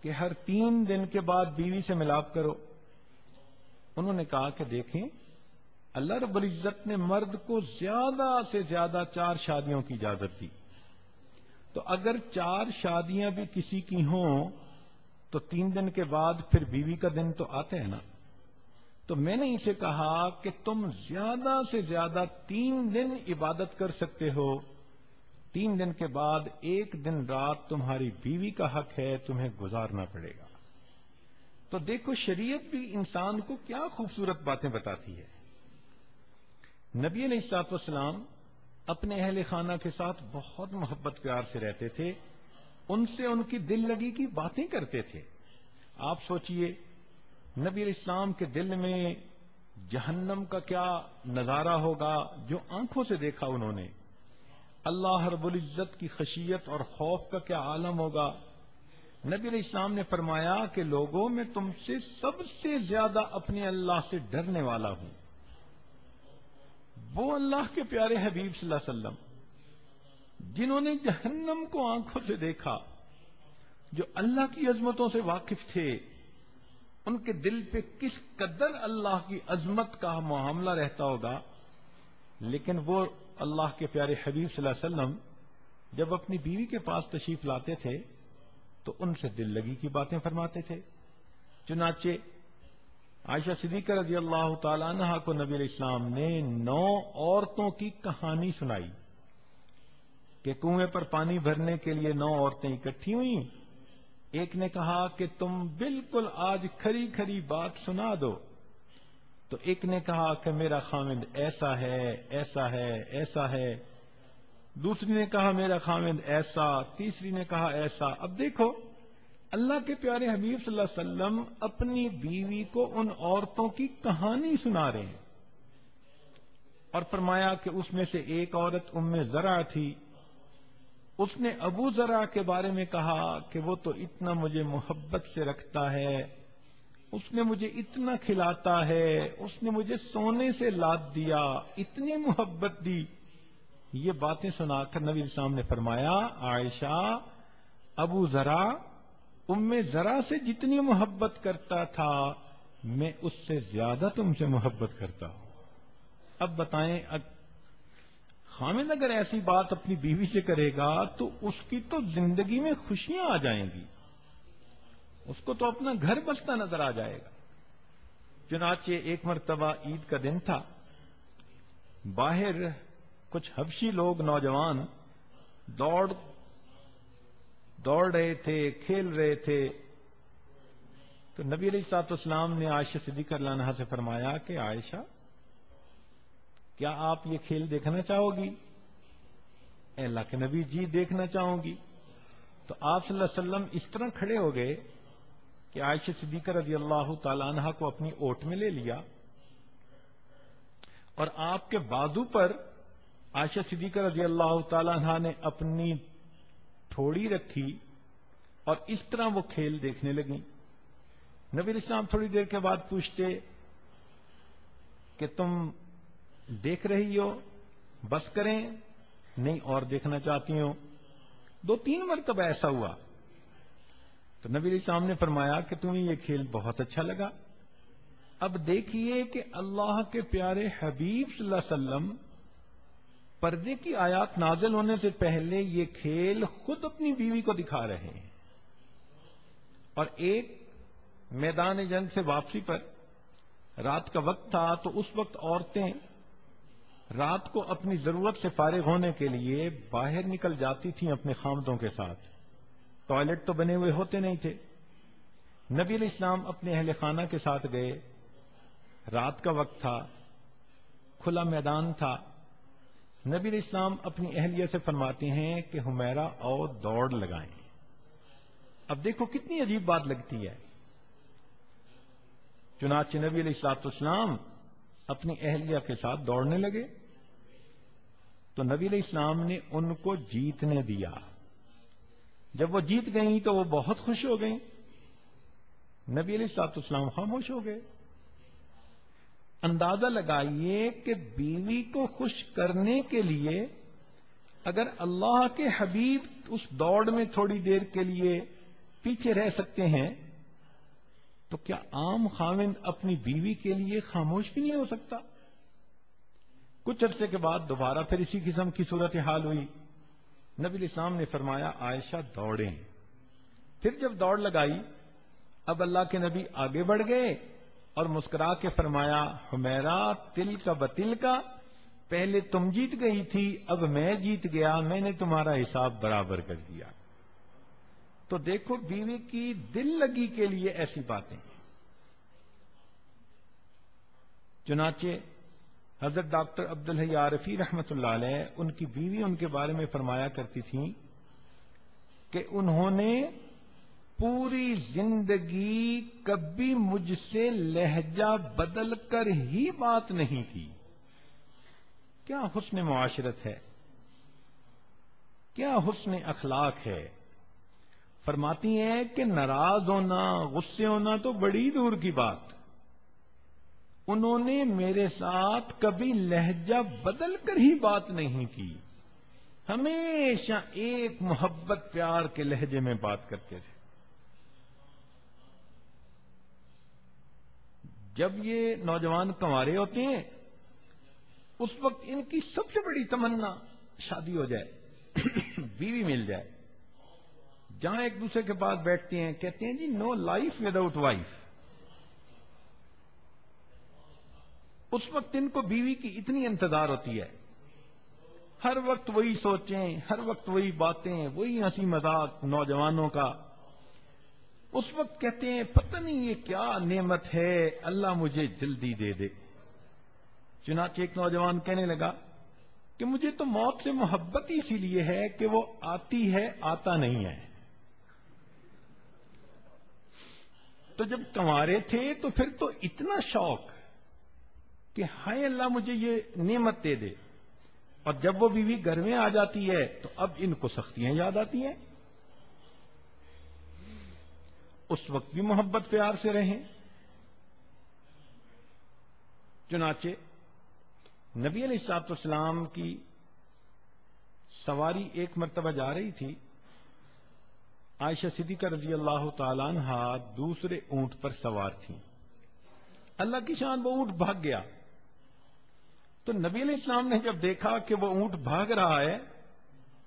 کہ ہر 3 دن کے بعد بیوی سے ملاپ کرو؟ انہوں نے کہا کہ دیکھیں اللہ رب العزت نے مرد کو زیادہ سے زیادہ 4 شادیوں کی اجازت دی، تو اگر 4 شادیاں بھی کسی کی ہوں تو 3 دن کے بعد پھر بیوی کا دن تو آتے ہیں نا۔ تو میں نے اسے کہا کہ تم زیادہ سے زیادہ 3 دن عبادت کر سکتے ہو، 3 دن کے بعد 1 دن رات تمہاری بیوی کا حق ہے، تمہیں گزارنا پڑے گا۔ تو دیکھو شریعت بھی انسان کو کیا خوبصورت باتیں بتاتی ہے۔ نبی علیہ الصلوۃ والسلام اپنے اہل خانہ کے ساتھ بہت محبت پیار سے رہتے تھے، ان سے ان کی دل لگی کی باتیں کرتے تھے۔ آپ سوچئے نبی علیہ السلام کے دل میں جہنم کا کیا نظارہ ہوگا جو آنکھوں سے دیکھا انہوں نے، اللہ رب العزت کی خشیت اور خوف کا کیا عالم ہوگا۔ نبی علیہ السلام نے فرمایا کہ لوگوں میں تم سے سب سے زیادہ اپنے اللہ سے ڈرنے والا ہوں، وہ اللہ کے پیارے حبیب صلی اللہ علیہ وسلم جنہوں نے جہنم کو آنکھوں سے دیکھا، جو اللہ کی عظمتوں سے واقف تھے، ان کے دل پہ کس قدر اللہ کی عظمت کا معاملہ رہتا ہوگا، لیکن وہ اللہ کے پیارے حبیب صلی اللہ علیہ وسلم جب اپنی بیوی کے پاس تشریف لاتے تھے تو ان سے دل لگی کی باتیں فرماتے تھے۔ چنانچہ عائشہ صدیقہ رضی اللہ تعالی عنہا کو نبی علیہ السلام نے 9 عورتوں کی کہانی سنائی کہ کنویں پر پانی بھرنے کے لیے 9 عورتیں اکٹھی ہوئیں۔ ایک نے کہا کہ تم بالکل آج کھری کھری بات سنا دو، تو ایک نے کہا کہ میرا خامند ایسا ہے ایسا ہے ایسا ہے، دوسری نے کہا میرا خامند ایسا، تیسری نے کہا ایسا۔ اب دیکھو اللہ کے پیارے حبیب صلی اللہ علیہ وسلم اپنی بیوی کو ان عورتوں کی کہانی سنا رہے ہیں، اور فرمایا کہ اس میں سے ایک عورت ام زرع تھی، اس نے ابو زرع کے بارے میں کہا کہ وہ تو اتنا مجھے محبت سے رکھتا ہے، اس نے مجھے اتنا کھلاتا ہے، اس نے مجھے سونے سے لاد دیا، اتنی محبت دی. یہ باتیں سنا کر نبی اسلام نے فرمایا، عائشہ، ابو ذرا ام ذرا سے جتنی محبت کرتا تھا میں اس سے زیادہ تم سے محبت کرتا ہوں. اب بتائیں، خامد اگر ایسی بات اپنی بیوی سے کرے گا تو اس کی تو زندگی میں خوشیاں آ جائیں گی، اس کو تو اپنا گھر بستا نظر آ جائے گا. چنانچہ ایک مرتبہ عید کا دن تھا، باہر کچھ حبشی لوگ نوجوان دوڑ رہے تھے، کھیل رہے تھے. تو نبی علیہ الصلوۃ والسلام نے عائشہ صدیقہ رضی اللہ عنہا سے فرمایا کہ عائشہ، کیا آپ یہ کھیل دیکھنا چاہو گی؟ اے اللہ کے نبی، جی دیکھنا چاہوں گی. تو آپ صلی اللہ علیہ وسلم اس طرح کھڑے ہو گئے کہ عائشہ صدیقہ رضی اللہ تعالی عنہا کو اپنی اوٹ میں لے لیا اور آپ کے بازو پر عائشہ صدیقہ رضی اللہ تعالی عنہا نے اپنی تھوڑی رکھی اور اس طرح وہ کھیل دیکھنے لگیں. نبی علیہ السلام تھوڑی دیر کے بعد پوچھتے کہ تم دیکھ رہی ہو، بس کریں؟ نہیں، اور دیکھنا چاہتی ہوں. 2-3 مرتبہ ایسا ہوا تو نبی علیہ السلام نے فرمایا کہ تمہیں یہ کھیل بہت اچھا لگا. اب دیکھیے کہ اللہ کے پیارے حبیب صلی اللہ علیہ وسلم پردے کی آیات نازل ہونے سے پہلے یہ کھیل خود اپنی بیوی کو دکھا رہے ہیں. اور ایک میدان جنگ سے واپسی پر رات کا وقت تھا تو اس وقت عورتیں رات کو اپنی ضرورت سے فارغ ہونے کے لیے باہر نکل جاتی تھیں اپنے خامدوں کے ساتھ. ٹوائلٹ تو بنے ہوئے ہوتے نہیں تھے. نبی علیہ السلام اپنے اہل خانہ کے ساتھ گئے، رات کا وقت تھا، کھلا میدان تھا. نبی علیہ السلام اپنی اہلیہ سے فرماتے ہیں کہ حمیرہ اور دوڑ لگائیں. اب دیکھو کتنی عجیب بات لگتی ہے. چنانچہ نبی علیہ الصلوۃ والسلام اپنی اہلیہ کے ساتھ دوڑنے لگے تو نبی علیہ السلام نے ان کو جیتنے دیا. جب وہ جیت گئیں تو وہ بہت خوش ہو گئیں. نبی علیہ الصلوۃ والسلام خاموش ہو گئے. اندازہ لگائیے کہ بیوی کو خوش کرنے کے لیے اگر اللہ کے حبیب اس دوڑ میں تھوڑی دیر کے لیے پیچھے رہ سکتے ہیں تو کیا عام خاوند اپنی بیوی کے لیے خاموش بھی نہیں ہو سکتا؟ کچھ عرصے کے بعد دوبارہ پھر اسی قسم کی صورتحال ہوئی. نبی علیہ السلام نے فرمایا عائشہ دوڑیں. پھر جب دوڑ لگائی اب اللہ کے نبی آگے بڑھ گئے اور مسکرا کے فرمایا حمیرہ تل کا بتل کا، پہلے تم جیت گئی تھی، اب میں جیت گیا، میں نے تمہارا حساب برابر کر دیا. تو دیکھو بیوی کی دل لگی کے لیے ایسی باتیں. چنانچہ حضرت ڈاکٹر عبدالحی عارفی رحمۃ اللہ علیہ، ان کی بیوی ان کے بارے میں فرمایا کرتی تھیں کہ انہوں نے پوری زندگی کبھی مجھ سے لہجہ بدل کر ہی بات نہیں کی. کیا حسن معاشرت ہے، کیا حسن اخلاق ہے. فرماتی ہیں کہ ناراض ہونا، غصے ہونا تو بڑی دور کی بات، انہوں نے میرے ساتھ کبھی لہجہ بدل کر ہی بات نہیں کی، ہمیشہ ایک محبت پیار کے لہجے میں بات کرتے تھے. جب یہ نوجوان کنوارے ہوتے ہیں اس وقت ان کی سب سے بڑی تمنا شادی ہو جائے، بیوی مل جائے. جہاں ایک دوسرے کے پاس بیٹھتے ہیں کہتے ہیں جی نو لائف وداؤٹ وائف. اس وقت ان کو بیوی کی اتنی انتظار ہوتی ہے، ہر وقت وہی سوچیں، ہر وقت وہی باتیں، وہی ہنسی مذاق نوجوانوں کا. اس وقت کہتے ہیں پتہ نہیں یہ کیا نعمت ہے، اللہ مجھے جلدی دے دے. چنانچہ ایک نوجوان کہنے لگا کہ مجھے تو موت سے محبت ہی اسی لیے ہے کہ وہ آتی ہے، آتا نہیں ہے. تو جب کنوارے تھے تو پھر تو اتنا شوق کہ ہائے اللہ مجھے یہ نعمت دے دے، اور جب وہ بیوی گھر میں آ جاتی ہے تو اب ان کو سختیاں یاد آتی ہیں. اس وقت بھی محبت پیار سے رہیں. چنانچہ نبی علیہ الصلوۃ والسلام کی سواری ایک مرتبہ جا رہی تھی، عائشہ صدیقہ رضی اللہ تعالیٰ عنہ دوسرے اونٹ پر سوار تھیں، اللہ کی شان وہ اونٹ بھاگ گیا، تو نبی علیہ السلام نے جب دیکھا کہ وہ اونٹ بھاگ رہا ہے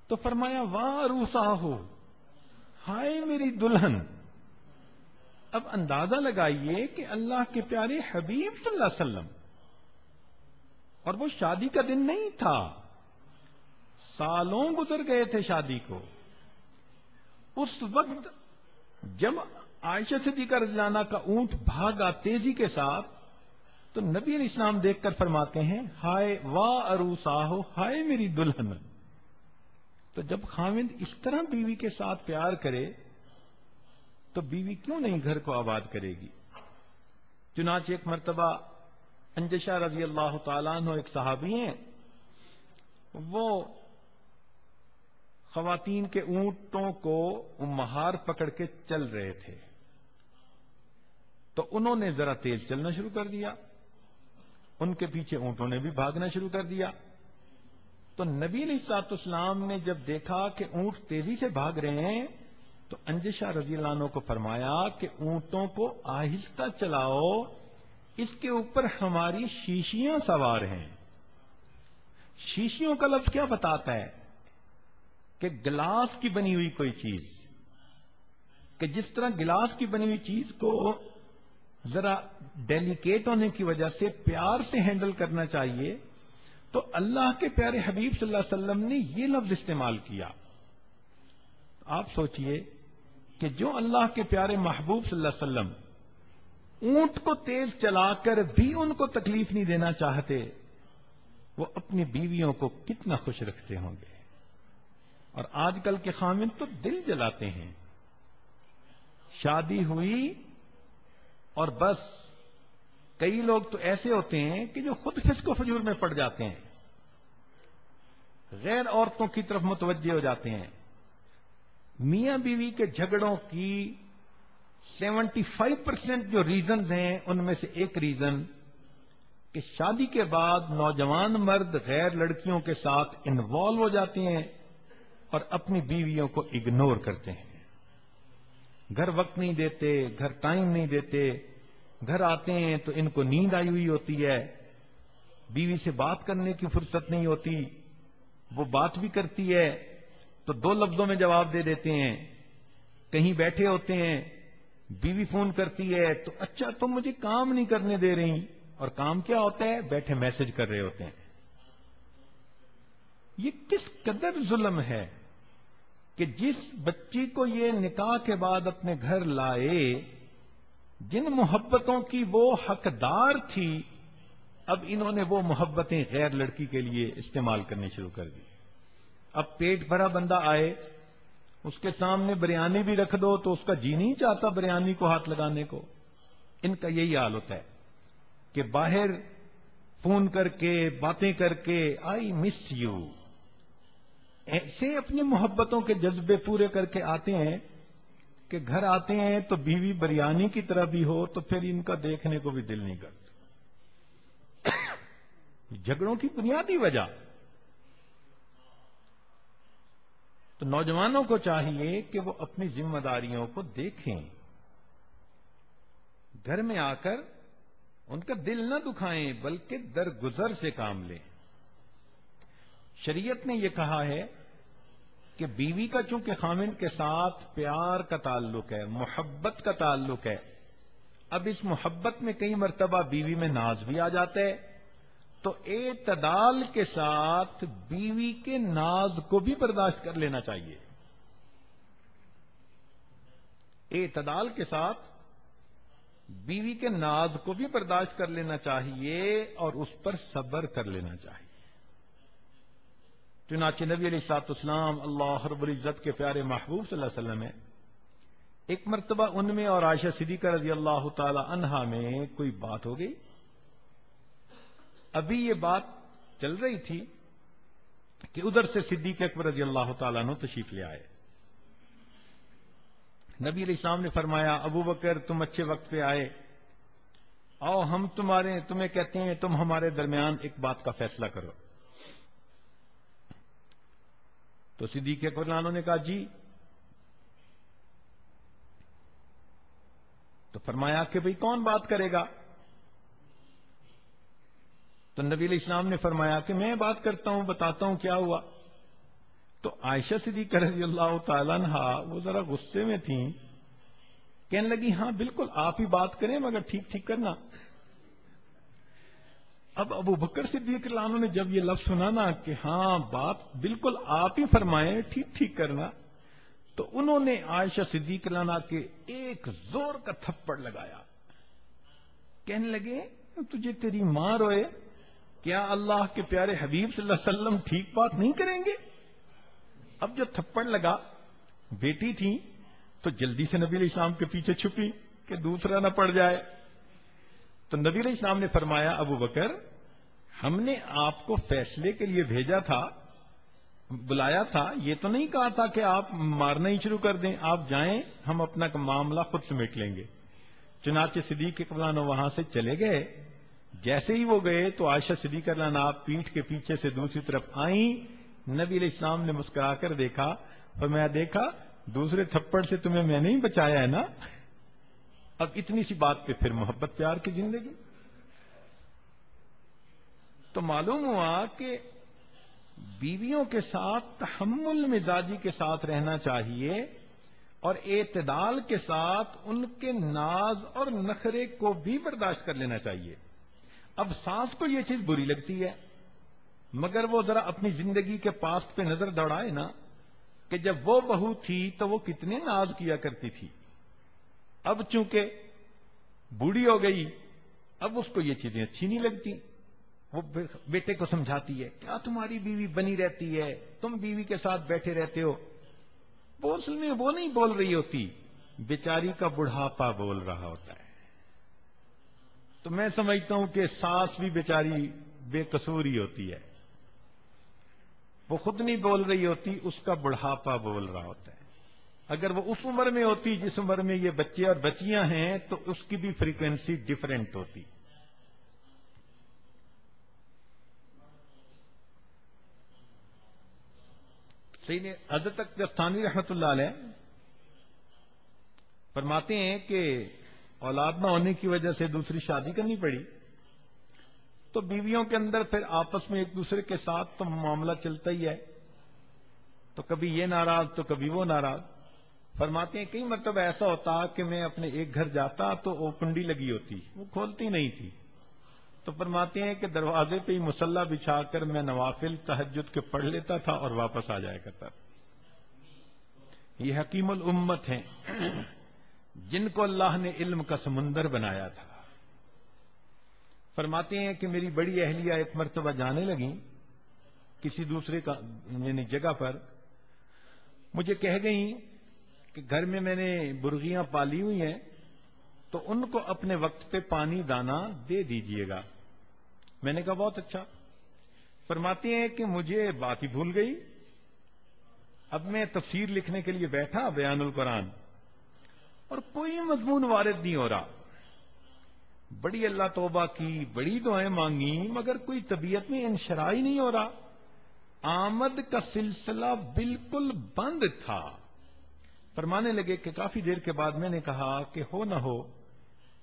تو فرمایا واہ روساہو، ہائے میری دلہن۔ اب اندازہ لگائیے کہ اللہ کے پیارے حبیب صلی اللہ علیہ وسلم، اور وہ شادی کا دن نہیں تھا، سالوں گزر گئے تھے شادی کو، اس وقت جب عائشہ صدیقہ رضی اللہ عنہا کا اونٹ بھاگا تیزی کے ساتھ تو نبی علیہ السلام دیکھ کر فرماتے ہیں ہائے واہ عروساہو، ہائے میری دلہن۔ تو جب خاوند اس طرح بیوی کے ساتھ پیار کرے تو بیوی کیوں نہیں گھر کو آباد کرے گی؟ چنانچہ ایک مرتبہ انجشہ رضی اللہ تعالیٰ عنہ ایک صحابی ہیں، وہ خواتین کے اونٹوں کو مہار پکڑ کے چل رہے تھے، تو انہوں نے ذرا تیز چلنا شروع کر دیا، ان کے پیچھے اونٹوں نے بھی بھاگنا شروع کر دیا، تو نبی علیہ الصلوۃ والسلام نے جب دیکھا کہ اونٹ تیزی سے بھاگ رہے ہیں تو انجشہ رضی اللہ عنہ کو فرمایا کہ اونٹوں کو آہستہ چلاؤ، اس کے اوپر ہماری شیشیاں سوار ہیں۔ شیشیوں کا لفظ کیا بتاتا ہے؟ کہ گلاس کی بنی ہوئی کوئی چیز، کہ جس طرح گلاس کی بنی ہوئی چیز کو ذرا ڈیلیکیٹ ہونے کی وجہ سے پیار سے ہینڈل کرنا چاہیے، تو اللہ کے پیارے حبیب صلی اللہ علیہ وسلم نے یہ لفظ استعمال کیا۔ آپ سوچئے کہ جو اللہ کے پیارے محبوب صلی اللہ علیہ وسلم اونٹ کو تیز چلا کر بھی ان کو تکلیف نہیں دینا چاہتے، وہ اپنی بیویوں کو کتنا خوش رکھتے ہوں گے۔ اور آج کل کے خاوند تو دل جلاتے ہیں، شادی ہوئی اور بس کئی لوگ تو ایسے ہوتے ہیں کہ جو خود فسق و فجور میں پڑ جاتے ہیں، غیر عورتوں کی طرف متوجہ ہو جاتے ہیں۔ میاں بیوی کے جھگڑوں کی 75% جو ریزنز ہیں ان میں سے ایک ریزن کہ شادی کے بعد نوجوان مرد غیر لڑکیوں کے ساتھ انوالو ہو جاتے ہیں اور اپنی بیویوں کو اگنور کرتے ہیں، گھر وقت نہیں دیتے، گھر ٹائم نہیں دیتے، گھر آتے ہیں تو ان کو نیند آئی ہوئی ہوتی ہے، بیوی سے بات کرنے کی فرصت نہیں ہوتی، وہ بات بھی کرتی ہے تو 2 لفظوں میں جواب دے دیتے ہیں، کہیں بیٹھے ہوتے ہیں، بیوی فون کرتی ہے تو اچھا تم مجھے کام نہیں کرنے دے رہی، اور کام کیا ہوتا ہے؟ بیٹھے میسج کر رہے ہوتے ہیں۔ یہ کس قدر ظلم ہے کہ جس بچی کو یہ نکاح کے بعد اپنے گھر لائے، جن محبتوں کی وہ حقدار تھی، اب انہوں نے وہ محبتیں غیر لڑکی کے لیے استعمال کرنی شروع کر دی۔ اب پیٹ بھرا بندہ آئے، اس کے سامنے بریانی بھی رکھ دو تو اس کا جی نہیں چاہتا بریانی کو ہاتھ لگانے کو۔ ان کا یہی حال ہوتا ہے کہ باہر فون کر کے باتیں کر کے آئی مس یو، ایسے اپنی محبتوں کے جذبے پورے کر کے آتے ہیں کہ گھر آتے ہیں تو بیوی بریانی کی طرح بھی ہو تو پھر ان کا دیکھنے کو بھی دل نہیں کرتا۔ جھگڑوں کی بنیادی وجہ۔ تو نوجوانوں کو چاہیے کہ وہ اپنی ذمہ داریوں کو دیکھیں، گھر میں آ کر ان کا دل نہ دکھائیں بلکہ درگزر سے کام لیں۔ شریعت نے یہ کہا ہے کہ بیوی کا چونکہ خاوند کے ساتھ پیار کا تعلق ہے، محبت کا تعلق ہے، اب اس محبت میں کئی مرتبہ بیوی میں ناز بھی آ جاتا ہے، تو اعتدال کے ساتھ بیوی کے ناز کو بھی برداشت کر لینا چاہیے۔ اعتدال کے ساتھ بیوی کے ناز کو بھی برداشت کر لینا چاہیے اور اس پر صبر کر لینا چاہیے۔ چنانچہ نبی علیہ الصلوۃ والسلام اللہ رب العزت کے پیارے محبوب صلی اللہ علیہ وسلم ہے، ایک مرتبہ ان میں اور عائشہ صدیقہ رضی اللہ تعالی عنہا میں کوئی بات ہو گئی۔ ابھی یہ بات چل رہی تھی کہ ادھر سے صدیق اکبر رضی اللہ تعالیٰ عنہ تشریف لے آئے۔ نبی علیہ السلام نے فرمایا ابو بکر تم اچھے وقت پہ آئے، آؤ ہم تمہیں کہتے ہیں تم ہمارے درمیان ایک بات کا فیصلہ کرو. تو صدیق اکبر نے کہا جی. تو فرمایا کہ بھئی کون بات کرے گا؟ تو نبی علیہ السلام نے فرمایا کہ میں بات کرتا ہوں، بتاتا ہوں کیا ہوا. تو عائشہ صدیقہ رضی اللہ تعالیٰ عنہا وہ ذرا غصے میں تھیں، کہنے لگی ہاں بالکل آپ ہی بات کریں مگر ٹھیک ٹھیک کرنا. اب ابو بکر صدیق اللہ عنہ نے جب یہ لفظ سنا نا کہ ہاں بات بالکل آپ ہی فرمائیں ٹھیک ٹھیک کرنا، تو انہوں نے عائشہ صدیق اللہ عنہ کے ایک زور کا تھپڑ لگایا. کہنے لگے تجھے تیری ماں روئے، کیا اللہ کے پیارے حبیب صلی اللہ علیہ وسلم ٹھیک بات نہیں کریں گے؟ اب جو تھپڑ لگا، بیٹی تھی تو جلدی سے نبی علیہ السلام کے پیچھے چھپی کہ دوسرا نہ پڑ جائے. تو نبی علیہ السلام نے فرمایا ابو بکر ہم نے آپ کو فیصلے کے لیے بھیجا تھا، بلایا تھا، یہ تو نہیں کہا تھا کہ آپ مارنا ہی شروع کر دیں، آپ جائیں ہم اپنا معاملہ خود سمیٹ لیں گے. چنانچہ صدیق اکبر عنہ وہاں سے چلے گئے. جیسے ہی وہ گئے تو عائشہ صدیقہ عنہ آپ پیٹھ کے پیچھے سے دوسری طرف آئیں. نبی علیہ السلام نے مسکرا کر دیکھا اور میں دیکھا دوسرے تھپڑ سے تمہیں میں نہیں بچایا ہے نا. اب اتنی سی بات پہ پھر محبت پیار کی زندگی. تو معلوم ہوا کہ بیویوں کے ساتھ تحمل مزاجی کے ساتھ رہنا چاہیے اور اعتدال کے ساتھ ان کے ناز اور نخرے کو بھی برداشت کر لینا چاہیے. اب ساس کو یہ چیز بری لگتی ہے مگر وہ ذرا اپنی زندگی کے پاس پہ نظر دوڑائے نا کہ جب وہ بہو تھی تو وہ کتنے ناز کیا کرتی تھی. اب چونکہ بوڑھی ہو گئی اب اس کو یہ چیزیں اچھی نہیں لگتی. وہ بیٹے کو سمجھاتی ہے کیا تمہاری بیوی بنی رہتی ہے، تم بیوی کے ساتھ بیٹھے رہتے ہو. وہ اصل میں وہ نہیں بول رہی ہوتی، بیچاری کا بڑھاپا بول رہا ہوتا ہے. تو میں سمجھتا ہوں کہ ساس بھی بیچاری بے قصور ہی ہوتی ہے، وہ خود نہیں بول رہی ہوتی، اس کا بڑھاپا بول رہا ہوتا ہے. اگر وہ اس عمر میں ہوتی جس عمر میں یہ بچے اور بچیاں ہیں تو اس کی بھی فریکوینسی ڈیفرنٹ ہوتی. حضرت اکبر رحمۃ اللہ علیہ فرماتے ہیں کہ اولاد نہ ہونے کی وجہ سے دوسری شادی کرنی پڑی تو بیویوں کے اندر پھر آپس میں ایک دوسرے کے ساتھ تو معاملہ چلتا ہی ہے. تو کبھی یہ ناراض تو کبھی وہ ناراض. فرماتے ہیں کئی مرتبہ ایسا ہوتا کہ میں اپنے ایک گھر جاتا تو وہ کنڈی لگی ہوتی، وہ کھولتی نہیں تھی. تو فرماتے ہیں کہ دروازے پہ ہی مصلی بچھا کر میں نوافل تہجد کے پڑھ لیتا تھا اور واپس آ جایا کرتا. یہ حکیم الامت ہیں جن کو اللہ نے علم کا سمندر بنایا تھا. فرماتے ہیں کہ میری بڑی اہلیہ ایک مرتبہ جانے لگیں کسی دوسرے کا یعنی جگہ پر، مجھے کہہ گئیں کہ گھر میں نے برغیاں پالی ہوئی ہیں تو ان کو اپنے وقت پہ پانی دانا دے دیجئے گا. میں نے کہا بہت اچھا. فرماتے ہیں کہ مجھے بات ہی بھول گئی. اب میں تفسیر لکھنے کے لیے بیٹھا بیان القرآن اور کوئی مضمون وارد نہیں ہو رہا. بڑی اللہ توبہ کی، بڑی دعائیں مانگی مگر کوئی طبیعت میں انشراح ہی نہیں ہو رہا. آمد کا سلسلہ بالکل بند تھا. فرمانے لگے کہ کافی دیر کے بعد میں نے کہا کہ ہو نہ ہو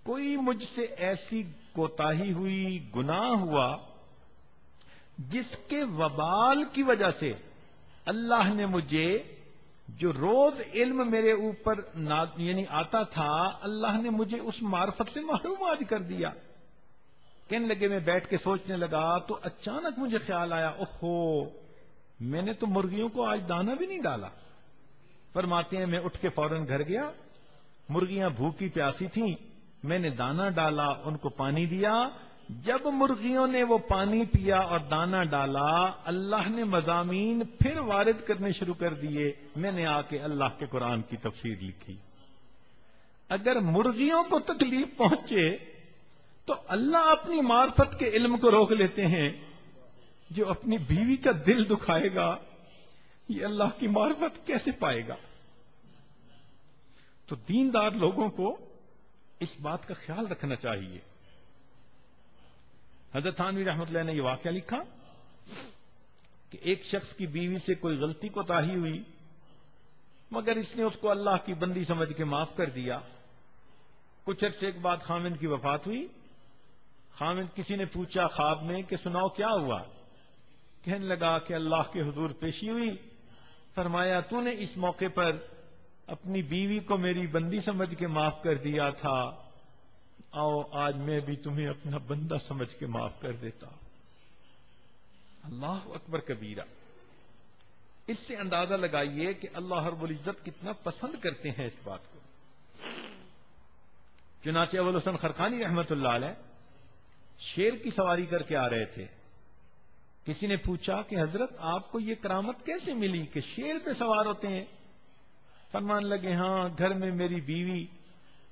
کوئی مجھ سے ایسی کوتاہی ہوئی، گناہ ہوا جس کے وبال کی وجہ سے اللہ نے مجھے جو روز علم میرے اوپر یعنی آتا تھا اللہ نے مجھے اس معرفت سے محروم آج کر دیا. کہنے لگے میں بیٹھ کے سوچنے لگا تو اچانک مجھے خیال آیا اوہو میں نے تو مرغیوں کو آج دانا بھی نہیں ڈالا. فرماتے ہیں میں اٹھ کے فوراً گھر گیا، مرغیاں بھوکی پیاسی تھیں، میں نے دانا ڈالا، ان کو پانی دیا. جب مرغیوں نے وہ پانی پیا اور دانا ڈالا اللہ نے مضامین پھر وارد کرنے شروع کر دیے. میں نے آ کے اللہ کے قرآن کی تفسیر لکھی. اگر مرغیوں کو تکلیف پہنچے تو اللہ اپنی معرفت کے علم کو روک لیتے ہیں. جو اپنی بیوی کا دل دکھائے گا یہ اللہ کی معرفت کیسے پائے گا؟ تو دیندار لوگوں کو اس بات کا خیال رکھنا چاہیے حضرت تھانوی رحمۃ اللہ نے یہ واقعہ لکھا کہ ایک شخص کی بیوی سے کوئی غلطی کوتاہی ہوئی، مگر اس نے اس کو اللہ کی بندی سمجھ کے معاف کر دیا۔ کچھ عرصے کے بعد خاوند کی وفات ہوئی۔ خاوند کسی نے پوچھا خواب میں کہ سناؤ کیا ہوا؟ کہنے لگا کہ اللہ کے حضور پیشی ہوئی، فرمایا تو نے اس موقع پر اپنی بیوی کو میری بندی سمجھ کے معاف کر دیا تھا، آؤ آج میں بھی تمہیں اپنا بندہ سمجھ کے معاف کر دیتا۔ اللہ اکبر کبیرہ۔ اس سے اندازہ لگائیے کہ اللہ رب العزت کتنا پسند کرتے ہیں اس بات کو۔ چنانچہ ابو الحسن خرقانی رحمت اللہ علیہ شیر کی سواری کر کے آ رہے تھے۔ کسی نے پوچھا کہ حضرت آپ کو یہ کرامت کیسے ملی کہ شیر پہ سوار ہوتے ہیں؟ فرمان لگے ہاں گھر میں میری بیوی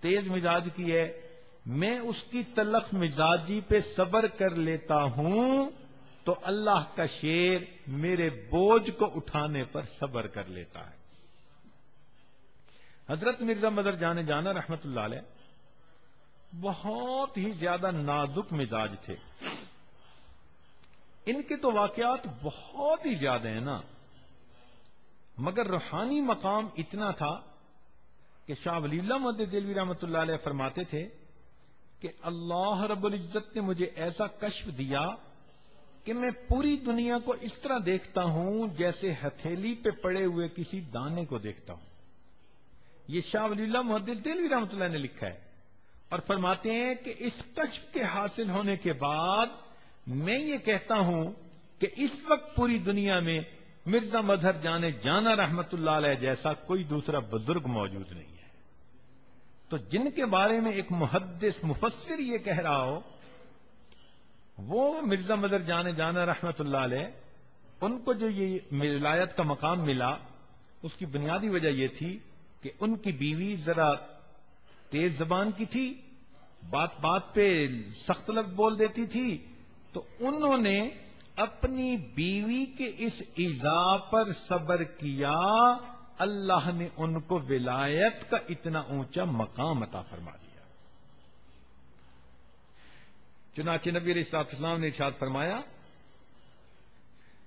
تیز مزاج کی ہے، میں اس کی تلخ مزاجی پہ صبر کر لیتا ہوں تو اللہ کا شیر میرے بوجھ کو اٹھانے پر صبر کر لیتا ہے۔ حضرت مرزا مظہر جان جانا رحمت اللہ علیہ بہت ہی زیادہ نازک مزاج تھے۔ ان کے تو واقعات بہت ہی زیادہ ہیں نا، مگر روحانی مقام اتنا تھا کہ شاہ ولی اللہ محدث دہلوی رحمت اللہ علیہ فرماتے تھے کہ اللہ رب العزت نے مجھے ایسا کشف دیا کہ میں پوری دنیا کو اس طرح دیکھتا ہوں جیسے ہتھیلی پہ پڑے ہوئے کسی دانے کو دیکھتا ہوں۔ یہ شاہ ولی اللہ محدث دہلوی رحمت اللہ نے لکھا ہے اور فرماتے ہیں کہ اس کشف کے حاصل ہونے کے بعد میں یہ کہتا ہوں کہ اس وقت پوری دنیا میں مرزا مظہر جان جانا رحمت اللہ علیہ جیسا کوئی دوسرا بزرگ موجود نہیں ہے۔ تو جن کے بارے میں ایک محدث مفسر یہ کہہ رہا ہو وہ مرزا مظہر جان جانا رحمت اللہ علیہ، ان کو جو یہ ولایت کا مقام ملا اس کی بنیادی وجہ یہ تھی کہ ان کی بیوی ذرا تیز زبان کی تھی، بات بات پہ سخت لفظ بول دیتی تھی، تو انہوں نے اپنی بیوی کے اس ایذا پر صبر کیا، اللہ نے ان کو ولایت کا اتنا اونچا مقام عطا فرما دیا۔ چنانچہ نبی علیہ الصلوۃ والسلام نے ارشاد فرمایا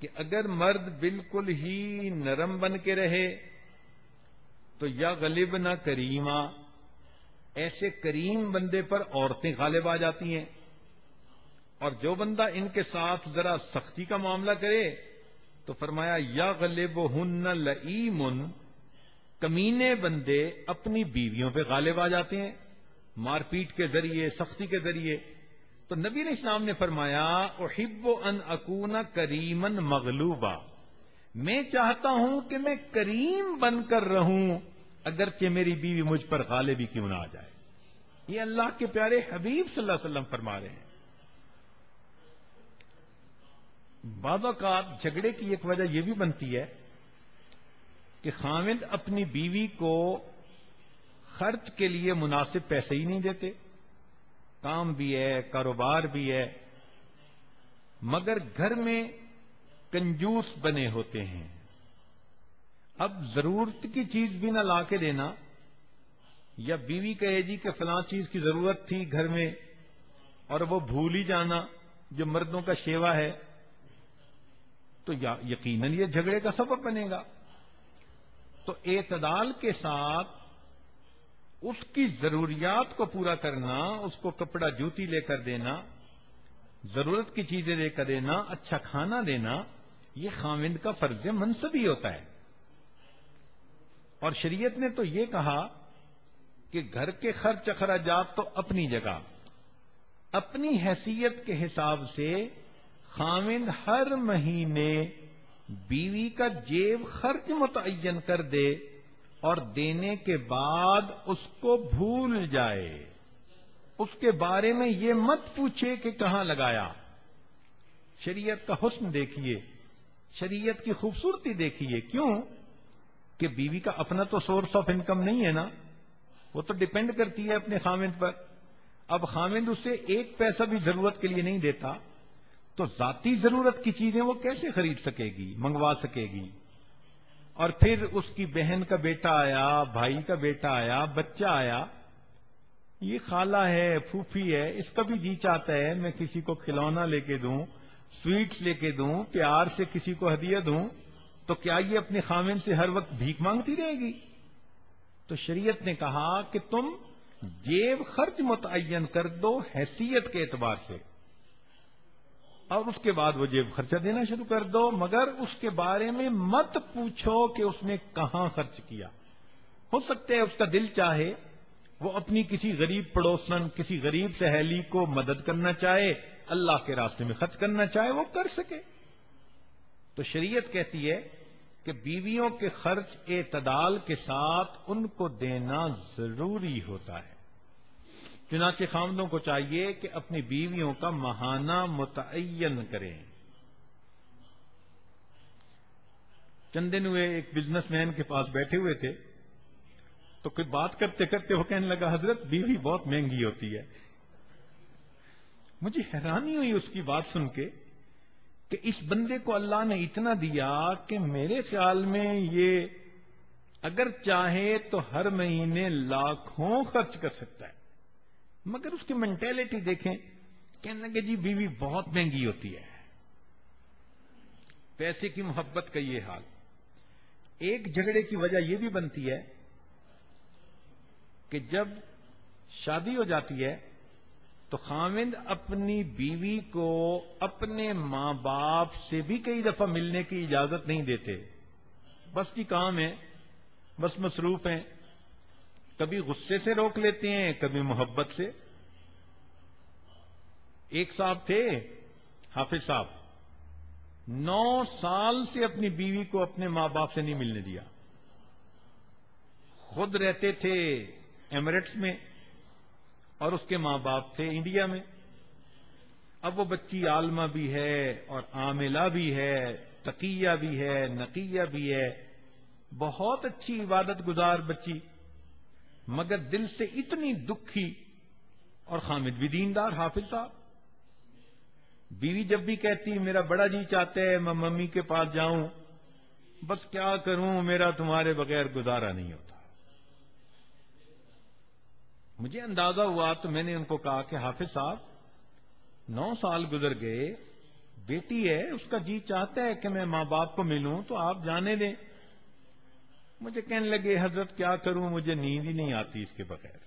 کہ اگر مرد بالکل ہی نرم بن کے رہے تو یا غالب نہ کریما، ایسے کریم بندے پر عورتیں غالب آ جاتی ہیں، اور جو بندہ ان کے ساتھ ذرا سختی کا معاملہ کرے تو فرمایا یا غلبہن لئیم، کمینے بندے اپنی بیویوں پہ غالب آ جاتے ہیں مار پیٹ کے ذریعے، سختی کے ذریعے۔ تو نبی علیہ السلام نے فرمایا احب ان اکون کریما مغلوبا، میں چاہتا ہوں کہ میں کریم بن کر رہوں اگرچہ میری بیوی مجھ پر غالب ہی کیوں نہ آ جائے۔ یہ اللہ کے پیارے حبیب صلی اللہ علیہ وسلم فرما رہے ہیں۔ بعض اوقات جھگڑے کی ایک وجہ یہ بھی بنتی ہے کہ خاوند اپنی بیوی کو خرچ کے لیے مناسب پیسے ہی نہیں دیتے، کام بھی ہے، کاروبار بھی ہے، مگر گھر میں کنجوس بنے ہوتے ہیں۔ اب ضرورت کی چیز بھی نہ لا کے دینا، یا بیوی کہے جی کہ فلاں چیز کی ضرورت تھی گھر میں اور وہ بھول ہی جانا، جو مردوں کا شیوا ہے، تو یقیناً یہ جھگڑے کا سبب بنے گا۔ تو اعتدال کے ساتھ اس کی ضروریات کو پورا کرنا، اس کو کپڑا جوتی لے کر دینا، ضرورت کی چیزیں لے کر دینا، اچھا کھانا دینا، یہ خاوند کا فرض منصب ہی ہوتا ہے۔ اور شریعت نے تو یہ کہا کہ گھر کے خرچ اخراجات تو اپنی جگہ، اپنی حیثیت کے حساب سے خاوند ہر مہینے بیوی کا جیب خرچ متعین کر دے اور دینے کے بعد اس کو بھول جائے، اس کے بارے میں یہ مت پوچھے کہ کہاں لگایا۔ شریعت کا حسن دیکھیے، شریعت کی خوبصورتی دیکھیے۔ کیوں کہ بیوی کا اپنا تو سورس آف انکم نہیں ہے نا، وہ تو ڈیپینڈ کرتی ہے اپنے خاوند پر۔ اب خاوند اسے ایک پیسہ بھی ضرورت کے لیے نہیں دیتا تو ذاتی ضرورت کی چیزیں وہ کیسے خرید سکے گی، منگوا سکے گی؟ اور پھر اس کی بہن کا بیٹا آیا، بھائی کا بیٹا آیا، بچہ آیا، یہ خالہ ہے، پھوپھی ہے، اس کا بھی جی چاہتا ہے میں کسی کو کھلونا لے کے دوں، سویٹس لے کے دوں، پیار سے کسی کو ہدیہ دوں، تو کیا یہ اپنے خامن سے ہر وقت بھیک مانگتی رہے گی؟ تو شریعت نے کہا کہ تم جیب خرچ متعین کر دو حیثیت کے اعتبار سے، اور اس کے بعد وہ جیب خرچہ دینا شروع کر دو، مگر اس کے بارے میں مت پوچھو کہ اس نے کہاں خرچ کیا۔ ہو سکتا ہے اس کا دل چاہے وہ اپنی کسی غریب پڑوسن، کسی غریب سہیلی کو مدد کرنا چاہے، اللہ کے راستے میں خرچ کرنا چاہے، وہ کر سکے۔ تو شریعت کہتی ہے کہ بیویوں کے خرچ اعتدال کے ساتھ ان کو دینا ضروری ہوتا ہے۔ چنانچہ خاوندوں کو چاہیے کہ اپنی بیویوں کا ماہانہ متعین کریں۔ چند دن ہوئے ایک بزنس مین کے پاس بیٹھے ہوئے تھے، تو کوئی بات کرتے کرتے وہ کہنے لگا حضرت بیوی بہت مہنگی ہوتی ہے۔ مجھے حیرانی ہوئی اس کی بات سن کے کہ اس بندے کو اللہ نے اتنا دیا کہ میرے خیال میں یہ اگر چاہے تو ہر مہینے لاکھوں خرچ کر سکتا ہے، مگر اس کی مینٹیلٹی دیکھیں، کہنے لگے جی بیوی بہت مہنگی ہوتی ہے۔ پیسے کی محبت کا یہ حال۔ ایک جھگڑے کی وجہ یہ بھی بنتی ہے کہ جب شادی ہو جاتی ہے تو خاوند اپنی بیوی کو اپنے ماں باپ سے بھی کئی دفعہ ملنے کی اجازت نہیں دیتے، بس جی کام ہے، بس مصروف ہیں، کبھی غصے سے روک لیتے ہیں، کبھی محبت سے۔ ایک صاحب تھے، حافظ صاحب، 9 سال سے اپنی بیوی کو اپنے ماں باپ سے نہیں ملنے دیا۔ خود رہتے تھے ایمریٹس میں اور اس کے ماں باپ تھے انڈیا میں۔ اب وہ بچی عالمہ بھی ہے اور عاملہ بھی ہے، تقیہ بھی ہے، نقیہ بھی ہے، بہت اچھی عبادت گزار بچی، مگر دل سے اتنی دکھی، اور خامد بھی دیندار حافظ صاحب۔ بیوی جب بھی کہتی میرا بڑا جی چاہتا ہے میں ممی کے پاس جاؤں، بس کیا کروں میرا تمہارے بغیر گزارا نہیں ہوتا۔ مجھے اندازہ ہوا تو میں نے ان کو کہا کہ حافظ صاحب 9 سال گزر گئے، بیٹی ہے، اس کا جی چاہتا ہے کہ میں ماں باپ کو ملوں تو آپ جانے دیں۔ مجھے کہنے لگے حضرت کیا کروں، مجھے نیند ہی نہیں آتی اس کے بغیر۔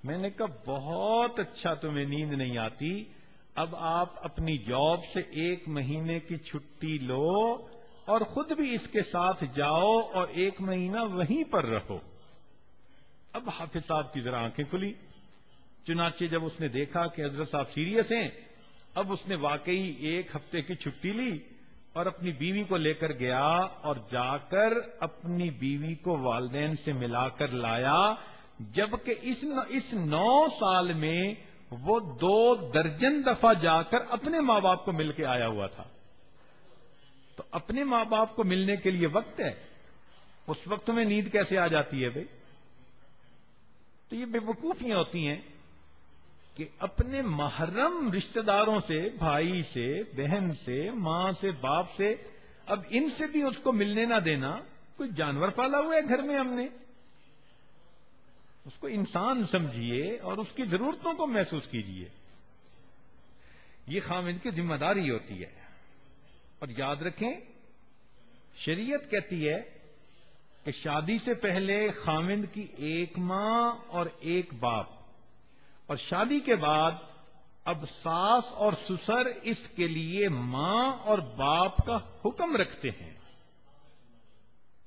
میں نے کہا بہت اچھا تمہیں نیند نہیں آتی، اب آپ اپنی جاب سے 1 مہینے کی چھٹی لو اور خود بھی اس کے ساتھ جاؤ اور 1 مہینہ وہیں پر رہو۔ اب حافظ صاحب کی ذرا آنکھیں کھلی، چنانچہ جب اس نے دیکھا کہ حضرت صاحب سیریس ہیں، اب اس نے واقعی 1 ہفتے کی چھٹی لی اور اپنی بیوی کو لے کر گیا اور جا کر اپنی بیوی کو والدین سے ملا کر لایا، جبکہ اس 9 سال میں وہ 2 درجن دفعہ جا کر اپنے ماں باپ کو مل کے آیا ہوا تھا۔ تو اپنے ماں باپ کو ملنے کے لیے وقت ہے، اس وقت میں نیند کیسے آ جاتی ہے بھائی؟ تو یہ بے وقوفیاں ہوتی ہیں کہ اپنے محرم رشتہ داروں سے، بھائی سے، بہن سے، ماں سے، باپ سے، اب ان سے بھی اس کو ملنے نہ دینا۔ کوئی جانور پالا ہوا ہے گھر میں ہم نے، اس کو انسان سمجھیے اور اس کی ضرورتوں کو محسوس کیجیے۔ یہ خاوند کی ذمہ داری ہوتی ہے۔ اور یاد رکھیں شریعت کہتی ہے کہ شادی سے پہلے خاوند کی 1 ماں اور 1 باپ، اور شادی کے بعد اب ساس اور سسر اس کے لیے ماں اور باپ کا حکم رکھتے ہیں۔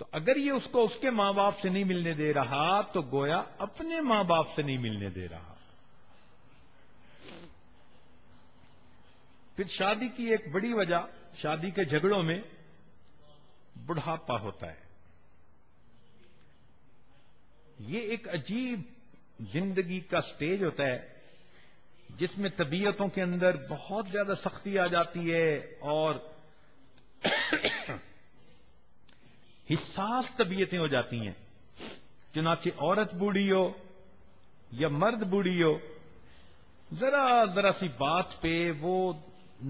تو اگر یہ اس کو اس کے ماں باپ سے نہیں ملنے دے رہا تو گویا اپنے ماں باپ سے نہیں ملنے دے رہا۔ پھر شادی کی ایک بڑی وجہ، شادی کے جھگڑوں میں بڑھاپا ہوتا ہے۔ یہ ایک عجیب زندگی کا سٹیج ہوتا ہے جس میں طبیعتوں کے اندر بہت زیادہ سختی آ جاتی ہے اور حساس طبیعتیں ہو جاتی ہیں۔ چنانچہ عورت بوڑھی ہو یا مرد بوڑھی ہو، ذرا سی بات پہ وہ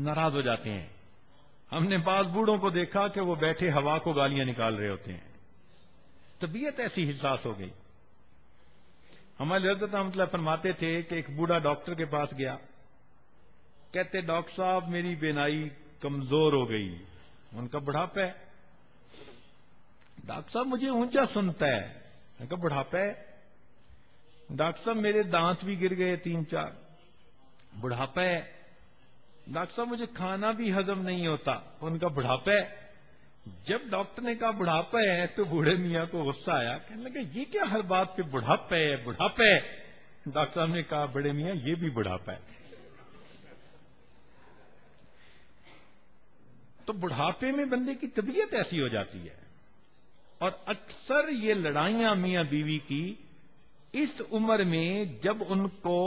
ناراض ہو جاتے ہیں۔ ہم نے بعض بوڑھوں کو دیکھا کہ وہ بیٹھے ہوا کو گالیاں نکال رہے ہوتے ہیں۔ طبیعت ایسی حساس ہو گئی۔ ہمارے حضرت رحمۃ اللہ فرماتے تھے کہ ایک بوڑھا ڈاکٹر کے پاس گیا، کہتے ڈاکٹر صاحب میری بینائی کمزور ہو گئی، ان کا بڑھاپا ہے۔ ڈاکٹر صاحب مجھے اونچا سنتا ہے، ان کا بڑھاپا ہے۔ ڈاکٹر صاحب میرے دانت بھی گر گئے 3-4، بڑھاپا ہے۔ ڈاکٹر صاحب مجھے کھانا بھی ہضم نہیں ہوتا، ان کا بڑھاپا ہے۔ جب ڈاکٹر نے کہا بڑھاپا ہے تو بوڑھے میاں کو غصہ آیا، کہنے لگا یہ کیا ہر بات پہ بڑھاپا ہے بڑھاپا ہے۔ ڈاکٹر صاحب نے کہا بڑے میاں یہ بھی بڑھاپا ہے۔ تو بڑھاپے میں بندے کی طبیعت ایسی ہو جاتی ہے، اور اکثر یہ لڑائیاں میاں بیوی کی اس عمر میں جب ان کو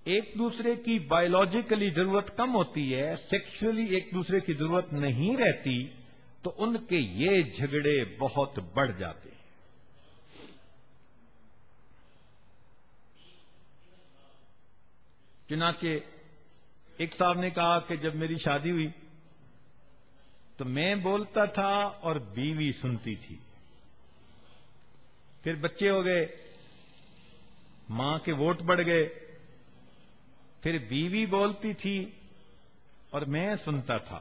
ایک دوسرے کی بایولوجیکلی ضرورت کم ہوتی ہے، سیکشولی ایک دوسرے کی ضرورت نہیں رہتی، تو ان کے یہ جھگڑے بہت بڑھ جاتے ہیں۔ چنانچہ ایک صاحب نے کہا کہ جب میری شادی ہوئی تو میں بولتا تھا اور بیوی سنتی تھی، پھر بچے ہو گئے، ماں کے ووٹ بڑھ گئے، پھر بیوی بولتی تھی اور میں سنتا تھا،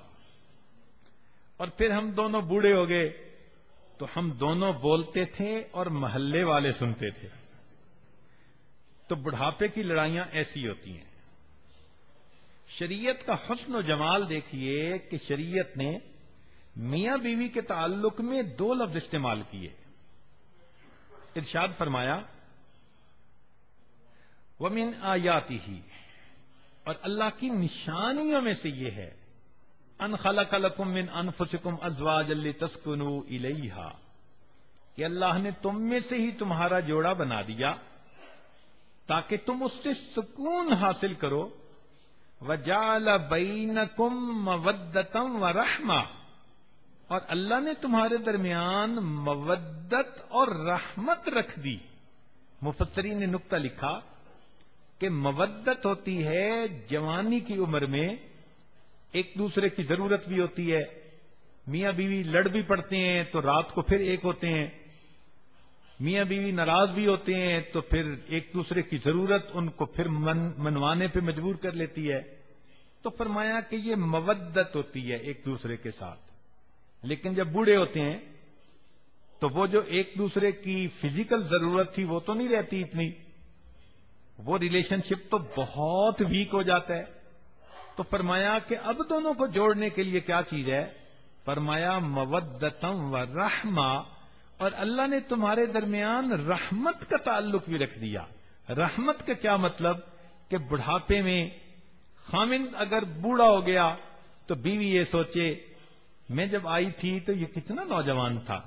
اور پھر ہم دونوں بوڑھے ہو گئے تو ہم دونوں بولتے تھے اور محلے والے سنتے تھے۔ تو بڑھاپے کی لڑائیاں ایسی ہوتی ہیں۔ شریعت کا حسن و جمال دیکھیے کہ شریعت نے میاں بیوی کے تعلق میں 2 لفظ استعمال کیے۔ ارشاد فرمایا وَمِنْ آیَاتِهِ، اور اللہ کی نشانیوں میں سے یہ ہے ان خلق لکم من انفسکم ازواجا لتسکنوا الیہا، کہ اللہ نے تم میں سے ہی تمہارا جوڑا بنا دیا تاکہ تم اس سے سکون حاصل کرو، وجعل بینکم مودۃ ورحمہ، اور اللہ نے تمہارے درمیان مودت اور رحمت رکھ دی۔ مفسرین نے نقطہ لکھا کہ مودت ہوتی ہے جوانی کی عمر میں، ایک دوسرے کی ضرورت بھی ہوتی ہے، میاں بیوی لڑ بھی پڑتے ہیں تو رات کو پھر ایک ہوتے ہیں، میاں بیوی ناراض بھی ہوتے ہیں تو پھر ایک دوسرے کی ضرورت ان کو پھر منوانے پہ مجبور کر لیتی ہے۔ تو فرمایا کہ یہ مودت ہوتی ہے ایک دوسرے کے ساتھ۔ لیکن جب بوڑھے ہوتے ہیں تو وہ جو ایک دوسرے کی فزیکل ضرورت تھی وہ تو نہیں رہتی اتنی، وہ ریلیشن شپ تو بہت ویک ہو جاتا ہے۔ تو فرمایا کہ اب دونوں کو جوڑنے کے لیے کیا چیز ہے؟ فرمایا مودتم و رحمہ، اور اللہ نے تمہارے درمیان رحمت کا تعلق بھی رکھ دیا۔ رحمت کا کیا مطلب؟ کہ بڑھاپے میں خامند اگر بوڑھا ہو گیا تو بیوی یہ سوچے میں جب آئی تھی تو یہ کتنا نوجوان تھا،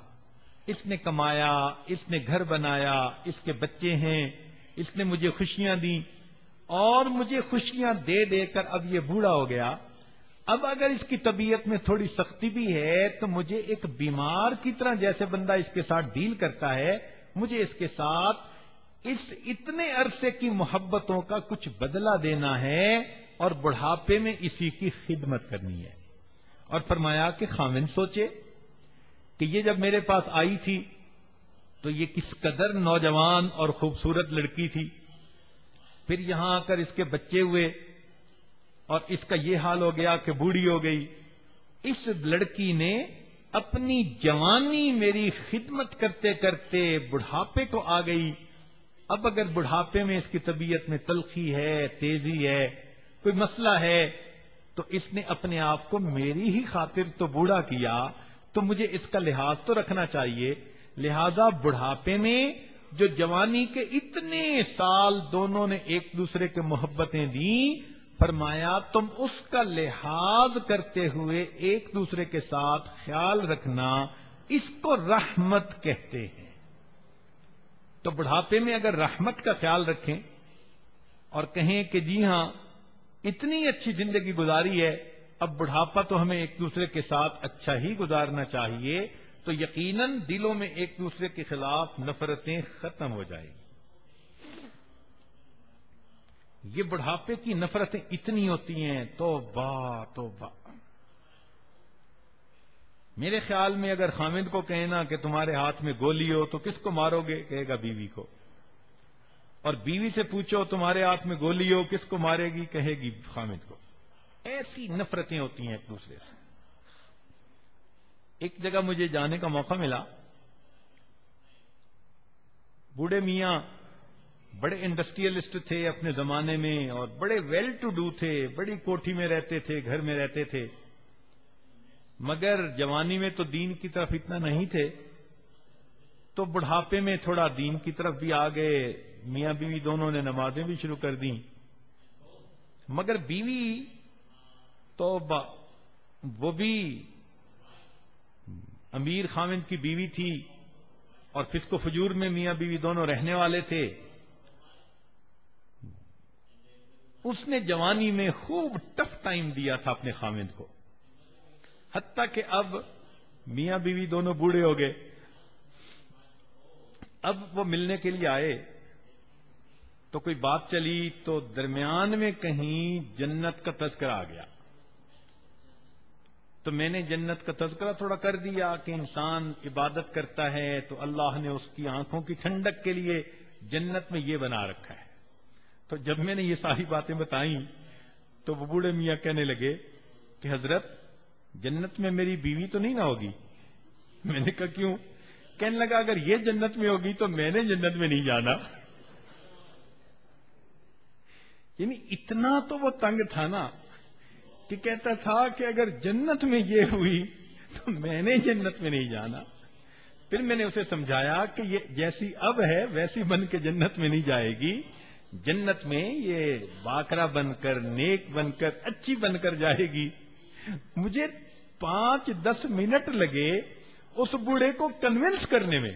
اس نے کمایا، اس نے گھر بنایا، اس کے بچے ہیں، اس نے مجھے خوشیاں دیں، اور مجھے خوشیاں دے دے کر اب یہ بوڑھا ہو گیا۔ اب اگر اس کی طبیعت میں تھوڑی سختی بھی ہے تو مجھے ایک بیمار کی طرح جیسے بندہ اس کے ساتھ ڈیل کرتا ہے، مجھے اس کے ساتھ اس اتنے عرصے کی محبتوں کا کچھ بدلہ دینا ہے، اور بڑھاپے میں اسی کی خدمت کرنی ہے۔ اور فرمایا کہ خامن سوچے کہ یہ جب میرے پاس آئی تھی تو یہ کس قدر نوجوان اور خوبصورت لڑکی تھی، پھر یہاں آ کر اس کے بچے ہوئے اور اس کا یہ حال ہو گیا کہ بوڑھی ہو گئی۔ اس لڑکی نے اپنی جوانی میری خدمت کرتے کرتے بڑھاپے کو آ گئی۔ اب اگر بڑھاپے میں اس کی طبیعت میں تلخی ہے، تیزی ہے، کوئی مسئلہ ہے، تو اس نے اپنے آپ کو میری ہی خاطر تو بوڑھا کیا، تو مجھے اس کا لحاظ تو رکھنا چاہیے۔ لہذا بڑھاپے میں جو جوانی کے اتنے سال دونوں نے ایک دوسرے کے محبتیں دیں، فرمایا تم اس کا لحاظ کرتے ہوئے ایک دوسرے کے ساتھ خیال رکھنا، اس کو رحمت کہتے ہیں۔ تو بڑھاپے میں اگر رحمت کا خیال رکھیں اور کہیں کہ جی ہاں اتنی اچھی زندگی گزاری ہے، اب بڑھاپا تو ہمیں ایک دوسرے کے ساتھ اچھا ہی گزارنا چاہیے، تو یقیناً دلوں میں ایک دوسرے کے خلاف نفرتیں ختم ہو جائیں گی۔ یہ بڑھاپے کی نفرتیں اتنی ہوتی ہیں، توبہ توبہ۔ میرے خیال میں اگر خامد کو کہنا کہ تمہارے ہاتھ میں گولی ہو تو کس کو مارو گے؟ کہے گا بیوی کو۔ اور بیوی سے پوچھو تمہارے ہاتھ میں گولی ہو کس کو مارے گی؟ کہے گی خامد کو. ایسی نفرتیں ہوتی ہیں ایک دوسرے سے. ایک جگہ مجھے جانے کا موقع ملا. بوڑھے میاں بڑے انڈسٹریلسٹ تھے اپنے زمانے میں اور بڑے ویل ٹو ڈو تھے, بڑی کوٹھی میں رہتے تھے, گھر میں رہتے تھے, مگر جوانی میں تو دین کی طرف اتنا نہیں تھے, تو بڑھاپے میں تھوڑا دین کی طرف بھی آ گئے. میاں بیوی دونوں نے نمازیں بھی شروع کر دیں, مگر بیوی تو وہ بھی امیر خامد کی بیوی تھی اور فسق و فجور میں میاں بیوی دونوں رہنے والے تھے. اس نے جوانی میں خوب ٹف ٹائم دیا تھا اپنے خامد کو, حتیٰ کہ اب میاں بیوی دونوں بوڑھے ہو گئے. اب وہ ملنے کے لیے آئے تو کوئی بات چلی تو درمیان میں کہیں جنت کا تذکرہ آ گیا. تو میں نے جنت کا تذکرہ تھوڑا کر دیا کہ انسان عبادت کرتا ہے تو اللہ نے اس کی آنکھوں کی ٹھنڈک کے لیے جنت میں یہ بنا رکھا ہے. تو جب میں نے یہ ساری باتیں بتائیں تو وہ بوڑھے میاں کہنے لگے کہ حضرت جنت میں میری بیوی تو نہیں نہ ہوگی؟ میں نے کہا کیوں؟ کہنے لگا اگر یہ جنت میں ہوگی تو میں نے جنت میں نہیں جانا. یعنی اتنا تو وہ تنگ تھا نا کہ کہتا تھا کہ اگر جنت میں یہ ہوئی تو میں نے جنت میں نہیں جانا. پھر میں نے اسے سمجھایا کہ یہ جیسی اب ہے ویسی بن کے جنت میں نہیں جائے گی. جنت میں یہ باکرا بن کر, نیک بن کر, اچھی بن کر جائے گی. مجھے 5-10 منٹ لگے اس بوڑھے کو کنونس کرنے میں.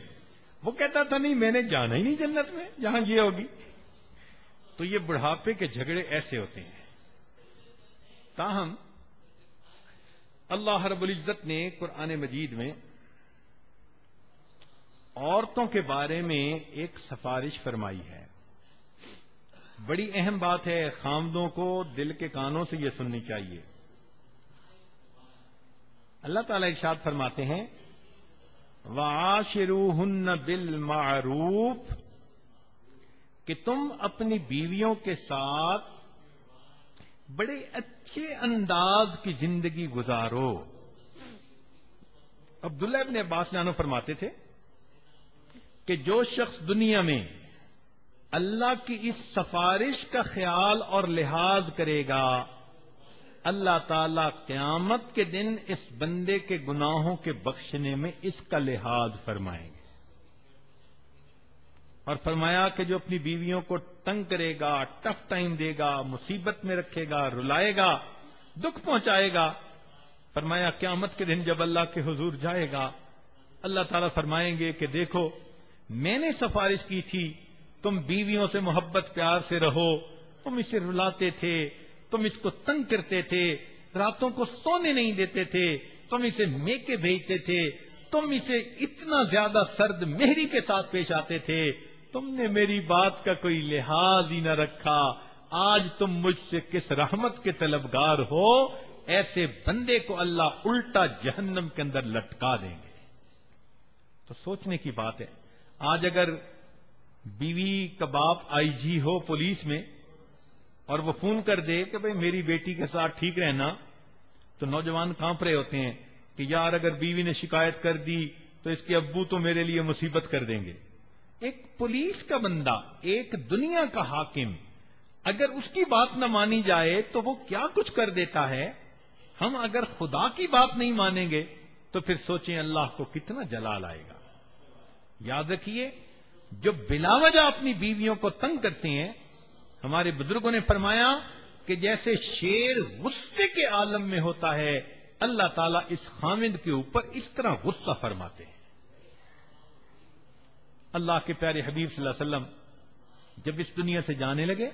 وہ کہتا تھا نہیں میں نے جانا ہی نہیں جنت میں جہاں یہ ہوگی. تو یہ بڑھاپے کے جھگڑے ایسے ہوتے ہیں. تاہم اللہ رب العزت نے قرآن مجید میں عورتوں کے بارے میں ایک سفارش فرمائی ہے. بڑی اہم بات ہے, خامدوں کو دل کے کانوں سے یہ سننی چاہیے. اللہ تعالی ارشاد فرماتے ہیں وَعَاشِرُوهُنَّ بِالْمَعْرُوفِ کہ تم اپنی بیویوں کے ساتھ بڑے اچھے انداز کی زندگی گزارو. عبداللہ ابن عباس جانو فرماتے تھے کہ جو شخص دنیا میں اللہ کی اس سفارش کا خیال اور لحاظ کرے گا اللہ تعالی قیامت کے دن اس بندے کے گناہوں کے بخشنے میں اس کا لحاظ فرمائیں گے. اور فرمایا کہ جو اپنی بیویوں کو تنگ کرے گا, ٹف ٹائم دے گا, مصیبت میں رکھے گا, رلائے گا, دکھ پہنچائے گا, فرمایا قیامت کے دن جب اللہ کے حضور جائے گا اللہ تعالیٰ فرمائیں گے کہ دیکھو میں نے سفارش کی تھی, تم بیویوں سے محبت پیار سے رہو, تم اسے رلاتے تھے, تم اس کو تنگ کرتے تھے, راتوں کو سونے نہیں دیتے تھے, تم اسے میکے بھیجتے تھے, تم اسے اتنا زیادہ سرد مہری کے ساتھ پیش آتے تھے, تم نے میری بات کا کوئی لحاظ ہی نہ رکھا, آج تم مجھ سے کس رحمت کے طلبگار ہو. ایسے بندے کو اللہ الٹا جہنم کے اندر لٹکا دیں گے. تو سوچنے کی بات ہے, آج اگر بیوی کا باپ آئی جی ہو پولیس میں اور وہ فون کر دے کہ بھئی میری بیٹی کے ساتھ ٹھیک رہنا, تو نوجوان کانپ رہے ہوتے ہیں کہ یار اگر بیوی نے شکایت کر دی تو اس کے ابو تو میرے لیے مصیبت کر دیں گے. ایک پولیس کا بندہ, ایک دنیا کا حاکم, اگر اس کی بات نہ مانی جائے تو وہ کیا کچھ کر دیتا ہے. ہم اگر خدا کی بات نہیں مانیں گے تو پھر سوچیں اللہ کو کتنا جلال آئے گا. یاد رکھیے جو بلا وجہ اپنی بیویوں کو تنگ کرتے ہیں, ہمارے بزرگوں نے فرمایا کہ جیسے شیر غصے کے عالم میں ہوتا ہے اللہ تعالیٰ اس خامد کے اوپر اس طرح غصہ فرماتے ہیں. اللہ کے پیارے حبیب صلی اللہ علیہ وسلم جب اس دنیا سے جانے لگے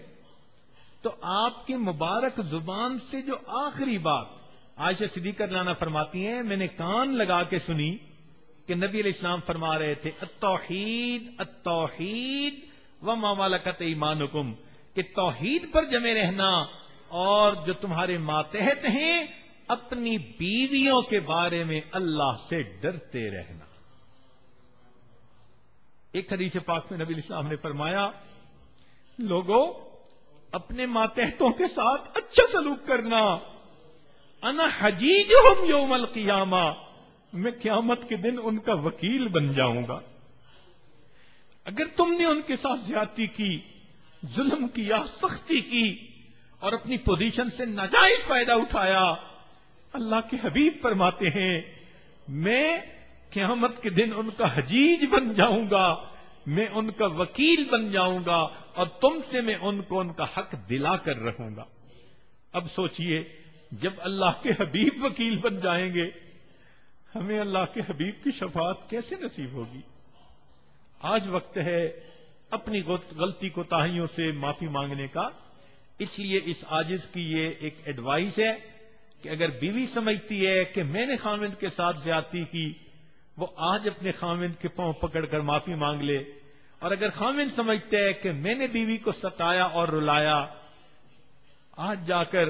تو آپ کی مبارک زبان سے جو آخری بات عائشہ صدیقہ رضی اللہ عنہا فرماتی ہیں, میں نے کان لگا کے سنی کہ نبی علیہ السلام فرما رہے تھے التوحید التوحید وما ملکت ایمانکم, کہ توحید پر جمے رہنا اور جو تمہارے ماتحت ہیں اپنی بیویوں کے بارے میں اللہ سے ڈرتے رہنا. ایک حدیث پاک میں نبی علیہ السلام نے فرمایا لوگوں اپنے ماتحتوں کے ساتھ اچھا سلوک کرنا. انا حجیجہم یوم القیامہ، میں قیامت کے دن ان کا وکیل بن جاؤں گا. اگر تم نے ان کے ساتھ زیادتی کی، ظلم کیا، سختی کی اور اپنی پوزیشن سے ناجائز فائدہ اٹھایا، اللہ کے حبیب فرماتے ہیں میں قیامت کے دن ان کا حجیج بن جاؤں گا، میں ان کا وکیل بن جاؤں گا اور تم سے میں ان کو ان کا حق دلا کر رہوں گا. اب سوچئے جب اللہ کے حبیب وکیل بن جائیں گے ہمیں اللہ کے حبیب کی شفاعت کیسے نصیب ہوگی؟ آج وقت ہے اپنی غلطی کوتاہیوں سے معافی مانگنے کا. اس لیے اس عاجز کی یہ ایک ایڈوائس ہے کہ اگر بیوی سمجھتی ہے کہ میں نے خاوند کے ساتھ زیادتی کی، وہ آج اپنے خاوند کے پاؤں پکڑ کر معافی مانگ لے. اور اگر خاوند سمجھتا ہے کہ میں نے بیوی کو ستایا اور رلایا، آج جا کر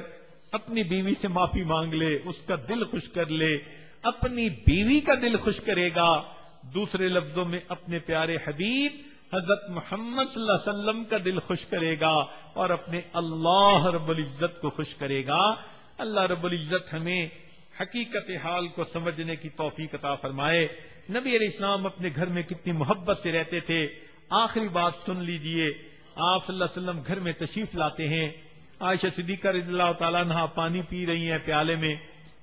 اپنی بیوی سے معافی مانگ لے، اس کا دل خوش کر لے. اپنی بیوی کا دل خوش کرے گا، دوسرے لفظوں میں اپنے پیارے حبیب حضرت محمد صلی اللہ علیہ وسلم کا دل خوش کرے گا اور اپنے اللہ رب العزت کو خوش کرے گا. اللہ رب العزت ہمیں حقیقت حال کو سمجھنے کی توفیق عطا فرمائے. نبی علیہ السلام اپنے گھر میں کتنی محبت سے رہتے تھے. آخری بات سن لیجئے. آپ صلی اللہ علیہ وسلم گھر میں تشریف لاتے ہیں. عائشہ صدیقہ رضی اللہ تعالیٰ عنہا پانی پی رہی ہیں پیالے میں.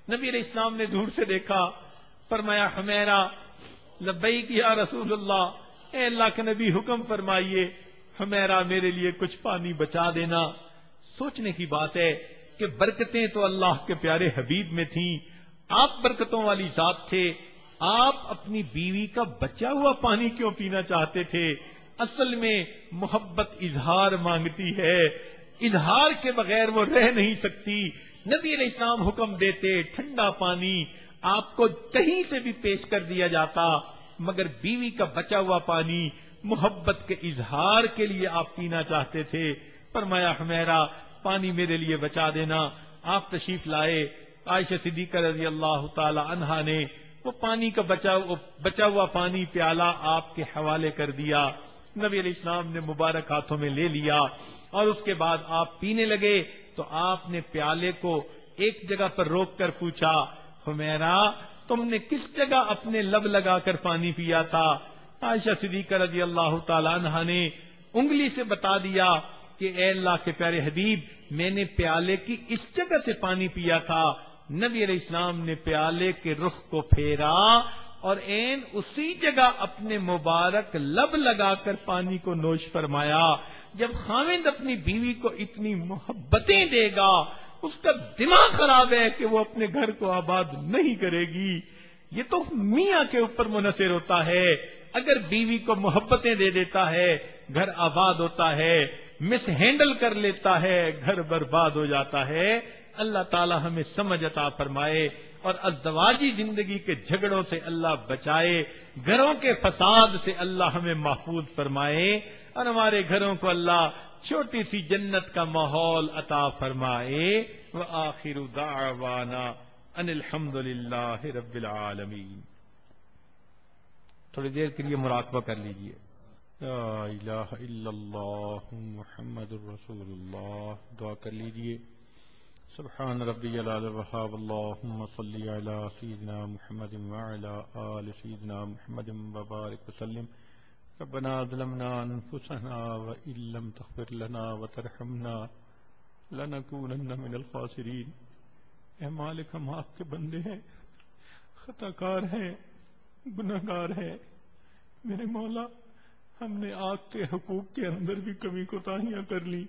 نبی علیہ السلام نے دور سے دیکھا، فرمایا حمیرہ لبیک یا رسول اللہ، اے اللہ کے نبی حکم فرمائیے، حمیرہ میرے لیے کچھ پانی بچا دینا. سوچنے کی بات ہے کہ برکتیں تو اللہ کے پیارے حبیب میں تھیں، آپ برکتوں والی ذات تھے، آپ اپنی بیوی کا بچا ہوا پانی کیوں پینا چاہتے تھے؟ اصل میں محبت اظہار مانگتی ہے، اظہار کے بغیر وہ رہ نہیں سکتی. نبی علیہ السلام حکم دیتے ٹھنڈا پانی آپ کو کہیں سے بھی پیش کر دیا جاتا، مگر بیوی کا بچا ہوا پانی محبت کے اظہار کے لیے آپ پینا چاہتے تھے. فرمایا حمیرہ پانی میرے لیے بچا دینا. آپ تشریف لائے. عائشہ صدیقہ رضی اللہ تعالی عنہا نے وہ پانی کا بچا ہوا پانی پیالہ آپ کے حوالے کر دیا. نبی علیہ السلام نے مبارک ہاتھوں میں لے لیا اور اس کے بعد آپ پینے لگے تو آپ نے پیالے کو ایک جگہ پر روک کر پوچھا، حمیرہ تم نے کس جگہ اپنے لب لگا کر پانی پیا تھا؟ عائشہ صدیقہ رضی اللہ تعالی عنہا نے انگلی سے بتا دیا کہ اے اللہ کے پیارے حبیب میں نے پیالے کی اس جگہ سے پانی پیا تھا. نبی علیہ السلام نے پیالے کے رخ کو پھیرا اور عین اسی جگہ اپنے مبارک لب لگا کر پانی کو نوش فرمایا. جب خاوند اپنی بیوی کو اتنی محبتیں دے گا اس کا دماغ خراب ہے کہ وہ اپنے گھر کو آباد نہیں کرے گی. یہ تو میاں کے اوپر منحصر ہوتا ہے. اگر بیوی کو محبتیں دے دیتا ہے گھر آباد ہوتا ہے، مس ہینڈل کر لیتا ہے گھر برباد ہو جاتا ہے. اللہ تعالی ہمیں سمجھ عطا فرمائے اور ازدواجی زندگی کے جھگڑوں سے اللہ بچائے، گھروں کے فساد سے اللہ ہمیں محفوظ فرمائے اور ہمارے گھروں کو اللہ چھوٹی سی جنت کا ماحول عطا فرمائے. وآخر دعوانا ان الحمد للہ رب العالمین. تھوڑی دیر کے لیے مراقبہ کر لیجئے. لا الہ الا اللہ محمد الرسول اللہ. دعا کر لیجئے. سبحان ربی العلی الوہاب اللہم صلی علی سیدنا محمد وعلی آل سیدنا محمد وبارک وسلم. ربنا ظلمنا انفسنا وان لم تغفر لنا وترحمنا لنکونن من الخاسرین. اے مالک ہم آپ کے بندے ہیں، خطا کار ہیں، گناہگار ہیں. میرے مولا ہم نے آپ کے حقوق کے اندر بھی کمی کوتاہیاں کر لی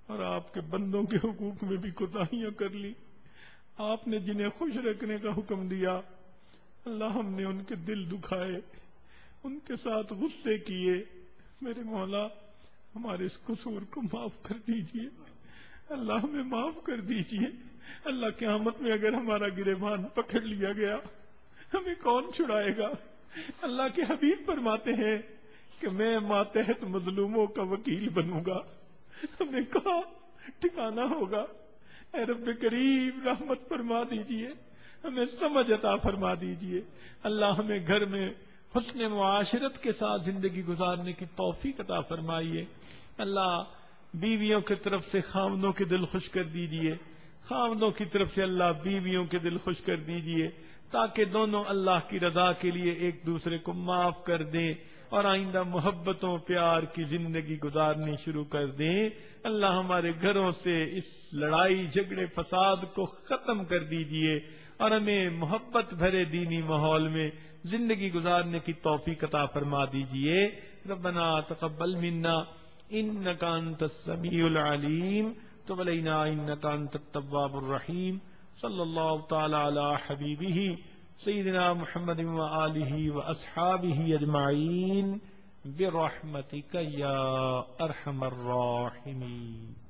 اور آپ کے بندوں کے حقوق میں بھی کوتاہیاں کر لی. آپ نے جنہیں خوش رکھنے کا حکم دیا اللہ ہم نے ان کے دل دکھائے، ان کے ساتھ غصے کیے. میرے مولا ہمارے اس قصور کو معاف کر دیجئے، اللہ ہمیں معاف کر دیجئے. اللہ قیامت میں اگر ہمارا گریبان پکڑ لیا گیا ہمیں کون چھڑائے گا؟ اللہ کے حبیب فرماتے ہیں کہ میں ماتحت مظلوموں کا وکیل بنوں گا. ہمیں کہاں ٹھکانہ ہوگا؟ اے رب کریم رحمت فرما دیجئے، ہمیں سمجھ عطا فرما دیجئے. اللہ ہمیں گھر میں حسن معاشرت کے ساتھ زندگی گزارنے کی توفیق عطا فرمائیے. اللہ بیویوں کی طرف سے خاوندوں کے دل خوش کر دیجئے، خاوندوں کی طرف سے اللہ بیویوں کے دل خوش کر دیجئے، تاکہ دونوں اللہ کی رضا کے لیے ایک دوسرے کو معاف کر دیں اور آئندہ محبتوں پیار کی زندگی گزارنی شروع کر دیں۔ اللہ ہمارے گھروں سے اس لڑائی جھگڑے فساد کو ختم کر دیجئے اور ہمیں محبت بھرے دینی ماحول میں زندگی گزارنے کی توفیق عطا فرما دیجئے۔ ربنا تقبل منا انک انت السمیع العلیم تب علینا انک انت التواب الرحیم صلی اللہ تعالی علی حبیبہ سیدنا محمد وآلہ واصحابہ اجمعین برحمتک یا ارحم الراحمین۔